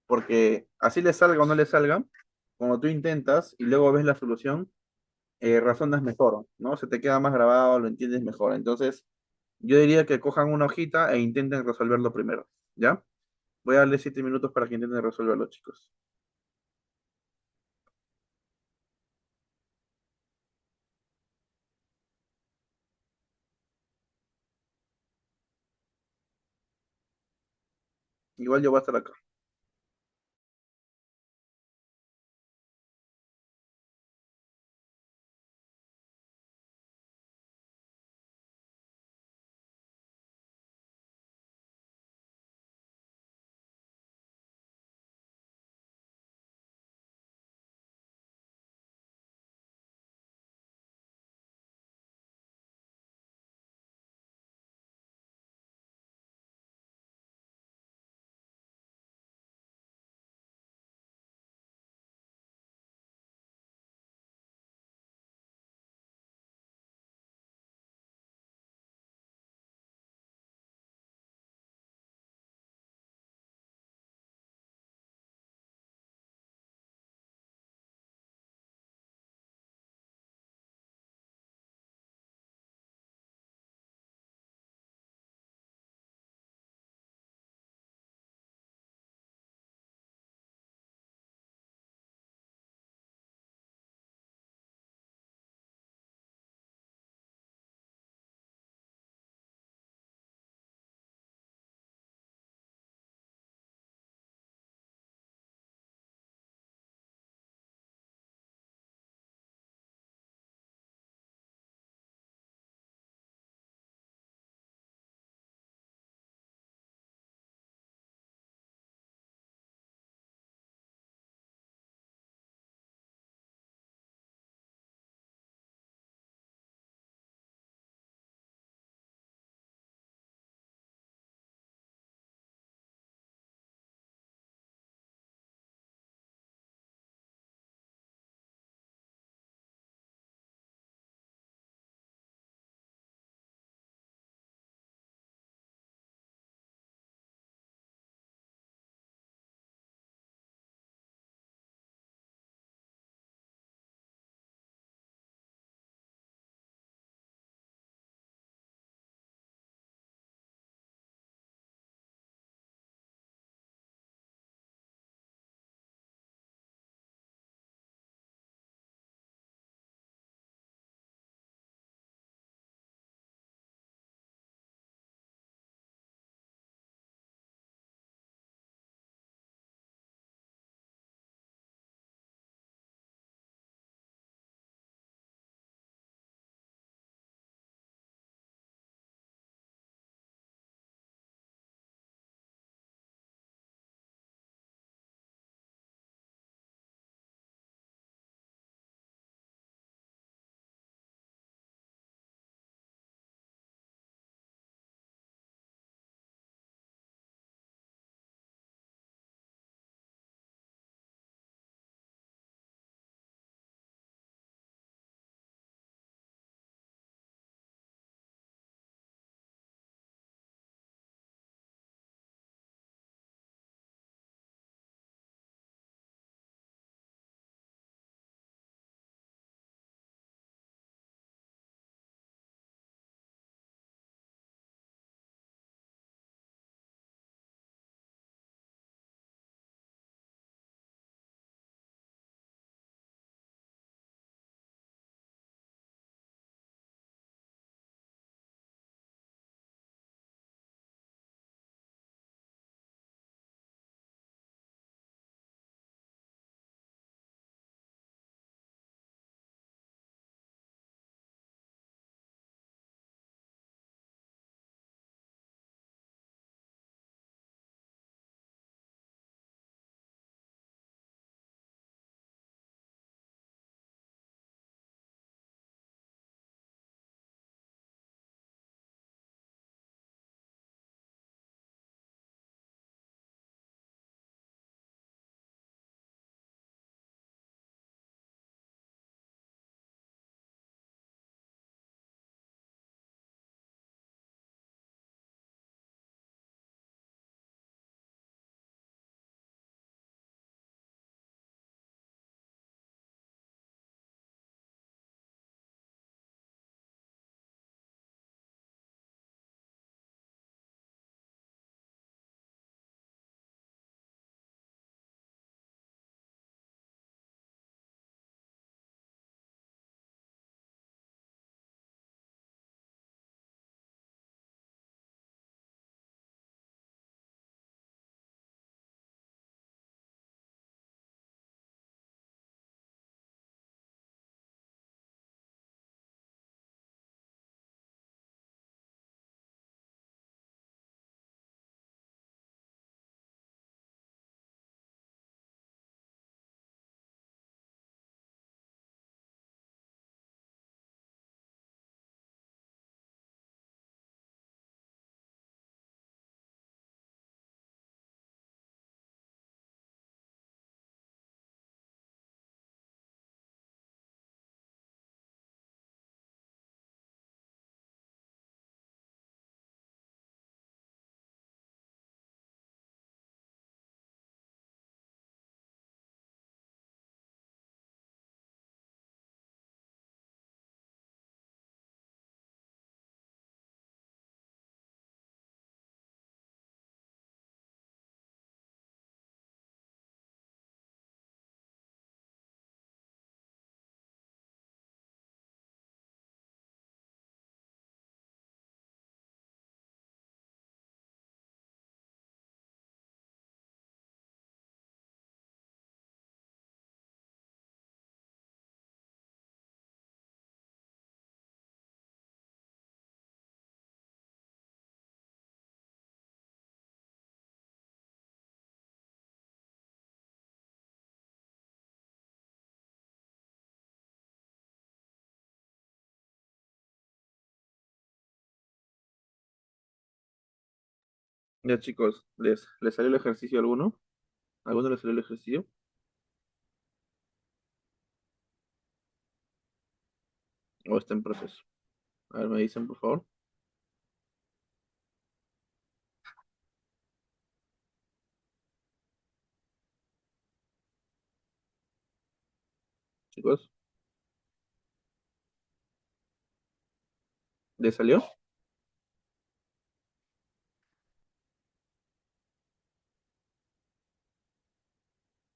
porque así les salga o no les salga, cuando tú intentas y luego ves la solución, razonas mejor, ¿no? Se te queda más grabado, lo entiendes mejor. Entonces, yo diría que cojan una hojita e intenten resolverlo primero, ¿ya? Voy a darle 7 minutos para que intenten resolverlo, chicos. Igual yo voy a estar acá. Ya chicos, ¿les salió el ejercicio a alguno? ¿Alguno les salió el ejercicio? ¿O está en proceso? A ver, me dicen, por favor. Chicos, ¿les salió?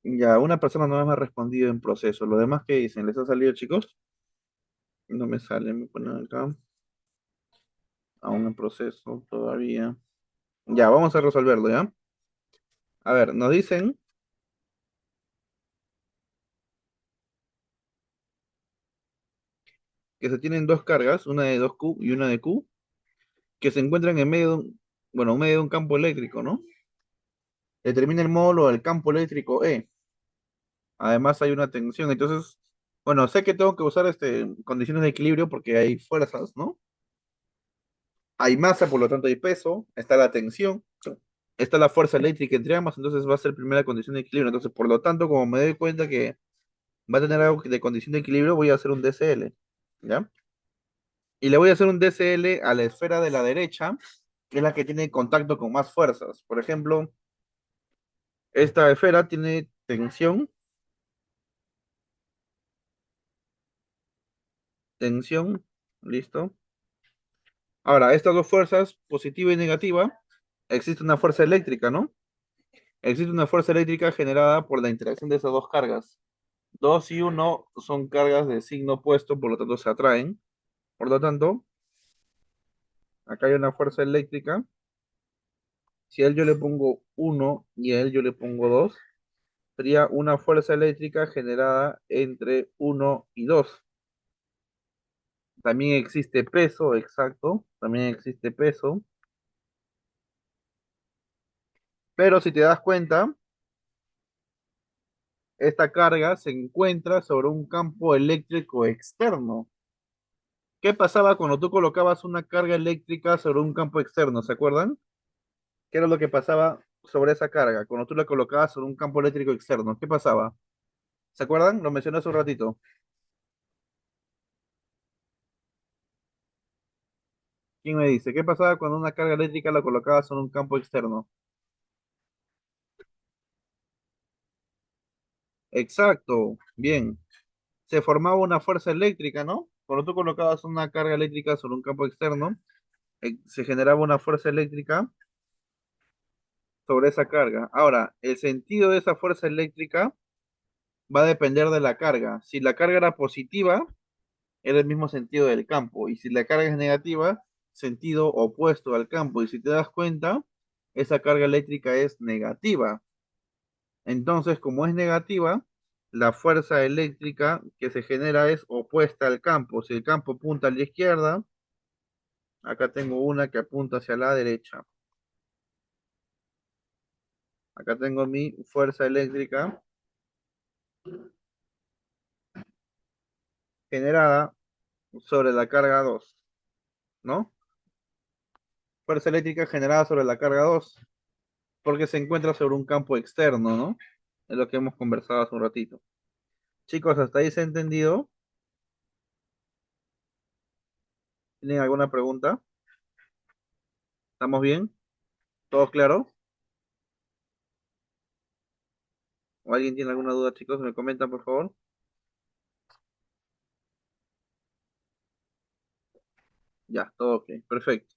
Ya, una persona no me ha respondido en proceso. ¿Lo demás qué dicen? ¿Les ha salido, chicos? No me sale, me ponen acá. Aún en proceso, todavía. Ya, vamos a resolverlo, ¿ya? A ver, nos dicen que se tienen dos cargas, una de 2Q y una de Q, que se encuentran en medio de bueno, en medio de un campo eléctrico, ¿no? Determina el módulo del campo eléctrico E. Además hay una tensión. Entonces, bueno, sé que tengo que usar condiciones de equilibrio porque hay fuerzas, ¿no? Hay masa, por lo tanto hay peso, está la tensión, está la fuerza eléctrica entre ambas, entonces va a ser primera condición de equilibrio. Entonces, por lo tanto, como me doy cuenta que va a tener algo de condición de equilibrio, voy a hacer un DCL, ¿ya? Y le voy a hacer un DCL a la esfera de la derecha, que es la que tiene contacto con más fuerzas. Por ejemplo, esta esfera tiene tensión, tensión, listo. Ahora, estas dos fuerzas, positiva y negativa, existe una fuerza eléctrica, ¿no? Existe una fuerza eléctrica generada por la interacción de esas dos cargas. 2 y uno son cargas de signo opuesto, por lo tanto se atraen. Por lo tanto, acá hay una fuerza eléctrica. Si a él yo le pongo uno y a él yo le pongo 2, sería una fuerza eléctrica generada entre uno y 2. También existe peso, exacto, también existe peso. Pero si te das cuenta, esta carga se encuentra sobre un campo eléctrico externo. ¿Qué pasaba cuando tú colocabas una carga eléctrica sobre un campo externo? ¿Se acuerdan? ¿Qué era lo que pasaba sobre esa carga cuando tú la colocabas sobre un campo eléctrico externo? ¿Qué pasaba? ¿Se acuerdan? Lo mencioné hace un ratito. ¿Quién me dice? ¿Qué pasaba cuando una carga eléctrica la colocabas sobre un campo externo? Exacto, bien. Se formaba una fuerza eléctrica, ¿no? Cuando tú colocabas una carga eléctrica sobre un campo externo, se generaba una fuerza eléctrica sobre esa carga. Ahora, el sentido de esa fuerza eléctrica va a depender de la carga. Si la carga era positiva, era el mismo sentido del campo. Y si la carga es negativa, sentido opuesto al campo. Y si te das cuenta, esa carga eléctrica es negativa. Entonces, como es negativa, la fuerza eléctrica que se genera es opuesta al campo. Si el campo apunta a la izquierda, acá tengo una que apunta hacia la derecha. Acá tengo mi fuerza eléctrica generada sobre la carga 2, ¿no? Fuerza eléctrica generada sobre la carga 2 porque se encuentra sobre un campo externo, ¿no? Es lo que hemos conversado hace un ratito. Chicos, ¿hasta ahí se ha entendido? ¿Tienen alguna pregunta? ¿Estamos bien? ¿Todo claro? ¿O alguien tiene alguna duda, chicos? ¿Me comentan, por favor? Ya, todo ok, perfecto.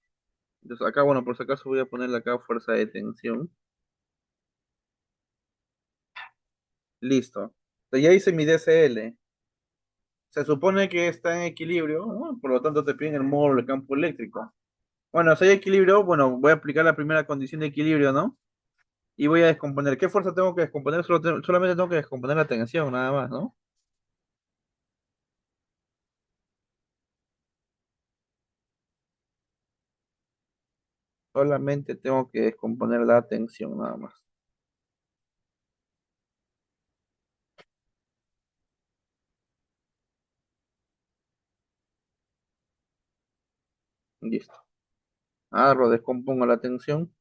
Entonces acá, bueno, por si acaso voy a ponerle acá fuerza de tensión. Listo. Entonces, ya hice mi DCL. Se supone que está en equilibrio, ¿no? Por lo tanto te piden el módulo de campo eléctrico. Bueno, si hay equilibrio, bueno, voy a aplicar la primera condición de equilibrio, ¿no? Y voy a descomponer. ¿Qué fuerza tengo que descomponer? Solamente tengo que descomponer la tensión, nada más, ¿no? Solamente tengo que descomponer la tensión, nada más. Listo. Agarro, descompongo la tensión.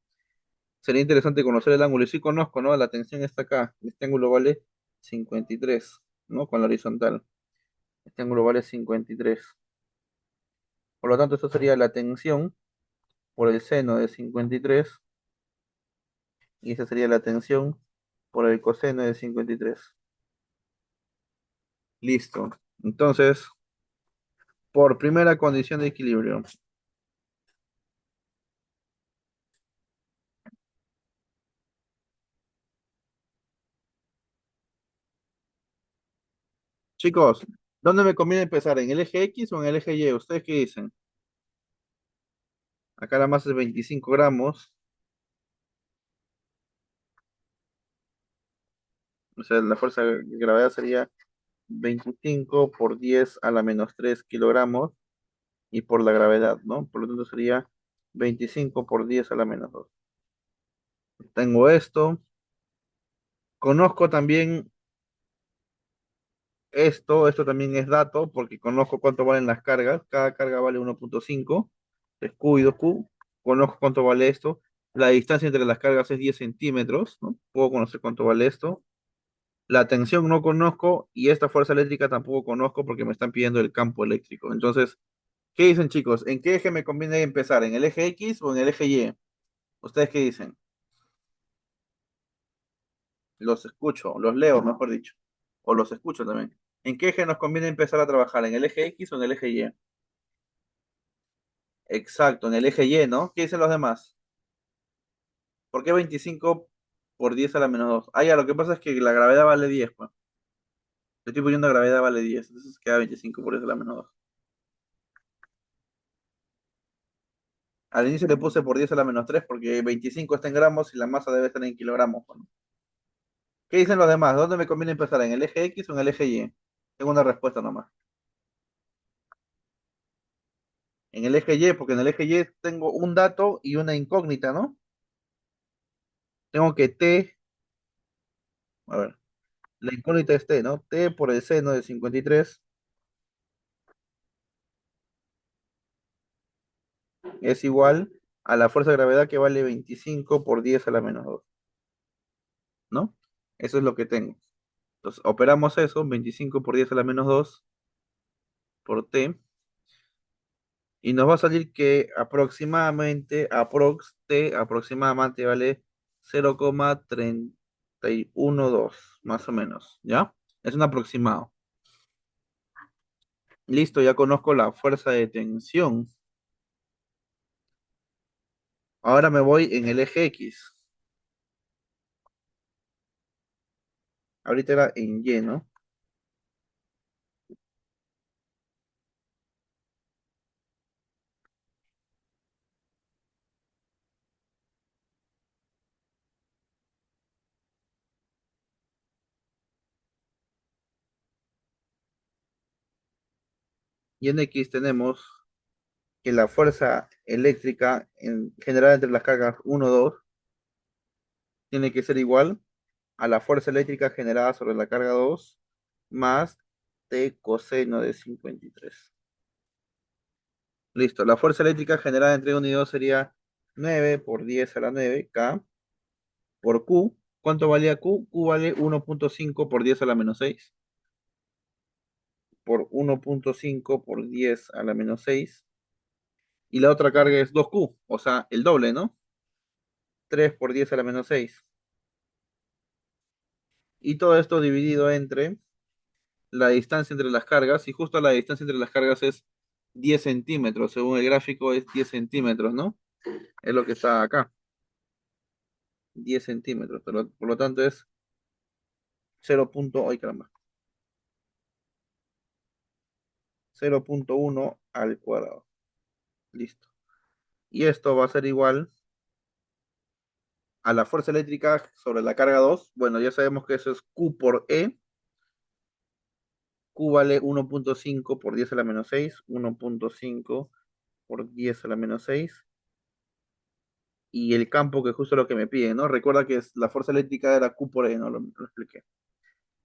Sería interesante conocer el ángulo. Y sí conozco, ¿no? La tensión está acá. Este ángulo vale 53, ¿no? Con la horizontal. Este ángulo vale 53. Por lo tanto, esto sería la tensión por el seno de 53. Y esa sería la tensión por el coseno de 53. Listo. Entonces, por primera condición de equilibrio. Chicos, ¿dónde me conviene empezar? ¿En el eje X o en el eje Y? ¿Ustedes qué dicen? Acá la masa es 25 gramos. O sea, la fuerza de gravedad sería 25 por 10 a la menos 3 kilogramos. Y por la gravedad, ¿no? Por lo tanto sería 25 por 10 a la menos 2. Tengo esto. Conozco también esto también es dato, porque conozco cuánto valen las cargas. Cada carga vale 1.5. Es Q y 2Q. Conozco cuánto vale esto. La distancia entre las cargas es 10 centímetros, ¿no? Puedo conocer cuánto vale esto. La tensión no conozco y esta fuerza eléctrica tampoco conozco porque me están pidiendo el campo eléctrico. Entonces, ¿qué dicen chicos? ¿En qué eje me conviene empezar? ¿En el eje X o en el eje Y? ¿Ustedes qué dicen? Los escucho, los leo, mejor dicho. O los escucho también. ¿En qué eje nos conviene empezar a trabajar? ¿En el eje X o en el eje Y? Exacto, en el eje Y, ¿no? ¿Qué dicen los demás? ¿Por qué 25 por 10 a la menos 2? Ah, ya, lo que pasa es que la gravedad vale 10, pues. Le estoy poniendo gravedad vale 10, entonces queda 25 por 10 a la menos 2. Al inicio le puse por 10 a la menos 3 porque 25 está en gramos y la masa debe estar en kilogramos, pues, ¿no? ¿Qué dicen los demás? ¿Dónde me conviene empezar? ¿En el eje X o en el eje Y? Tengo una respuesta nomás. En el eje Y, porque en el eje Y tengo un dato y una incógnita, ¿no? Tengo que T, a ver, la incógnita es T, ¿no? T por el seno de 53 es igual a la fuerza de gravedad que vale 25 por 10 a la menos 2, ¿no? Eso es lo que tengo. Entonces, operamos eso, 25 por 10 a la menos 2 por T, y nos va a salir que aproximadamente, aproximadamente vale 0,312, más o menos, ¿ya? Es un aproximado. Listo, ya conozco la fuerza de tensión. Ahora me voy en el eje X. Ahorita era en Y, ¿no? Y en X tenemos que la fuerza eléctrica en general entre las cargas 1, 2 tiene que ser igual a la fuerza eléctrica generada sobre la carga 2 más T coseno de 53. Listo, la fuerza eléctrica generada entre 1 y 2 sería 9 por 10 a la 9 K por Q. ¿Cuánto valía Q? Q vale 1.5 por 10 a la menos 6 por 1.5 por 10 a la menos 6. Y la otra carga es 2Q, o sea, el doble, ¿no? 3 por 10 a la menos 6. Y todo esto dividido entre la distancia entre las cargas, y justo la distancia entre las cargas es 10 centímetros, según el gráfico es 10 centímetros, ¿no? Es lo que está acá, 10 centímetros, por lo tanto es 0. Ay, caramba, 0.1 al cuadrado. Listo. Y esto va a ser igual a la fuerza eléctrica sobre la carga 2. Bueno, ya sabemos que eso es Q por E. Q vale 1.5 por 10 a la menos 6, 1.5 por 10 a la menos 6, y el campo que es justo lo que me piden, ¿no? Recuerda que la fuerza eléctrica era Q por E, ¿no? Lo expliqué.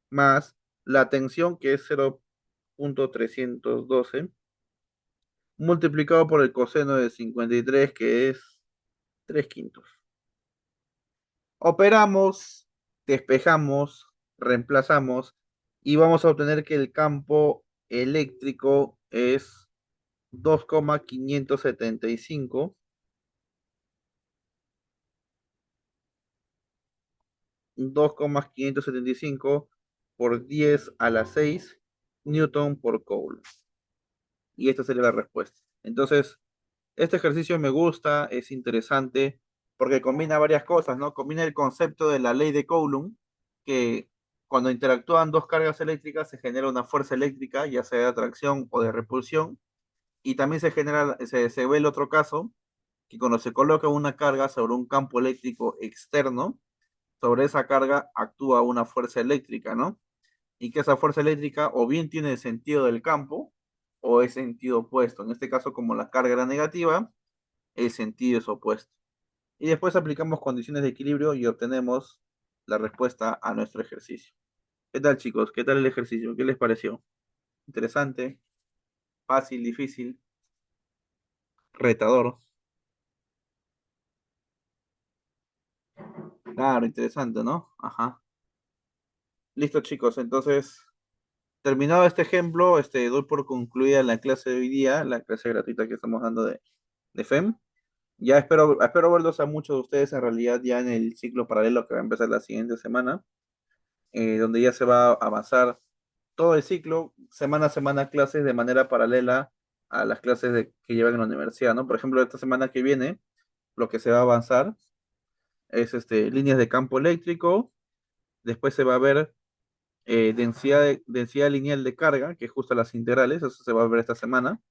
Más la tensión que es 0.312 multiplicado por el coseno de 53 que es 3 quintos. Operamos, despejamos, reemplazamos y vamos a obtener que el campo eléctrico es 2,575, 2,575 por 10 a la 6 Newton por Coulomb. Y esta sería la respuesta. Entonces, este ejercicio me gusta, es interesante, porque combina varias cosas, ¿no? Combina el concepto de la ley de Coulomb, que cuando interactúan dos cargas eléctricas se genera una fuerza eléctrica, ya sea de atracción o de repulsión, y también se ve el otro caso, que cuando se coloca una carga sobre un campo eléctrico externo, sobre esa carga actúa una fuerza eléctrica, ¿no? Y que esa fuerza eléctrica o bien tiene el sentido del campo o es sentido opuesto. En este caso, como la carga era negativa, el sentido es opuesto. Y después aplicamos condiciones de equilibrio y obtenemos la respuesta a nuestro ejercicio. ¿Qué tal, chicos? ¿Qué tal el ejercicio? ¿Qué les pareció? ¿Interesante? ¿Fácil? ¿Difícil? ¿Retador? Claro, interesante, ¿no? Ajá. Listo, chicos. Entonces, terminado este ejemplo, doy por concluida la clase de hoy día, la clase gratuita que estamos dando de FEM. Ya espero verlos a muchos de ustedes en realidad ya en el ciclo paralelo que va a empezar la siguiente semana, donde ya se va a avanzar todo el ciclo, semana a semana, clases de manera paralela a las clases que llevan en la universidad, ¿no? Por ejemplo, esta semana que viene, lo que se va a avanzar es líneas de campo eléctrico, después se va a ver densidad lineal de carga, que es justo las integrales, eso se va a ver esta semana,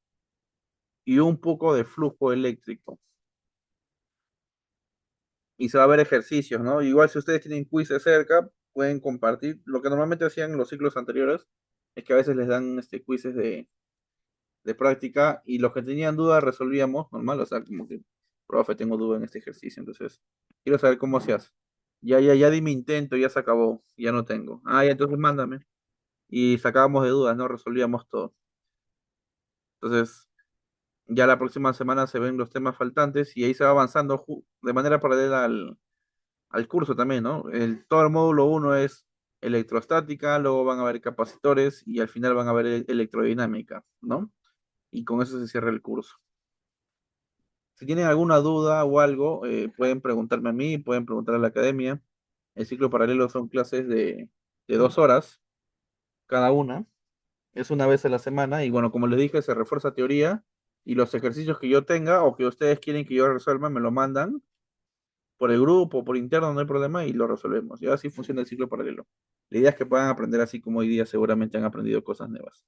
y un poco de flujo eléctrico. Y se va a ver ejercicios, ¿no? Igual si ustedes tienen quizzes cerca, pueden compartir. Lo que normalmente hacían en los ciclos anteriores es que a veces les dan quizzes de práctica y los que tenían dudas resolvíamos, normal, o sea, como que, profe, tengo duda en este ejercicio, entonces quiero saber cómo se hace. Ya di mi intento, ya se acabó, ya no tengo. Ah, ya entonces mándame. Y sacábamos de dudas, ¿no? Resolvíamos todo. Entonces, ya la próxima semana se ven los temas faltantes y ahí se va avanzando de manera paralela al curso también, ¿no? Todo el módulo uno es electrostática, luego van a ver capacitores y al final van a ver electrodinámica, ¿no? Y con eso se cierra el curso. Si tienen alguna duda o algo, pueden preguntarme a mí, pueden preguntar a la academia. El ciclo paralelo son clases de 2 horas cada una. Es una vez a la semana y bueno, como les dije, se refuerza teoría y los ejercicios que yo tenga o que ustedes quieren que yo resuelva, me lo mandan por el grupo, por interno, no hay problema y lo resolvemos. Y así funciona el ciclo paralelo. La idea es que puedan aprender así como hoy día seguramente han aprendido cosas nuevas.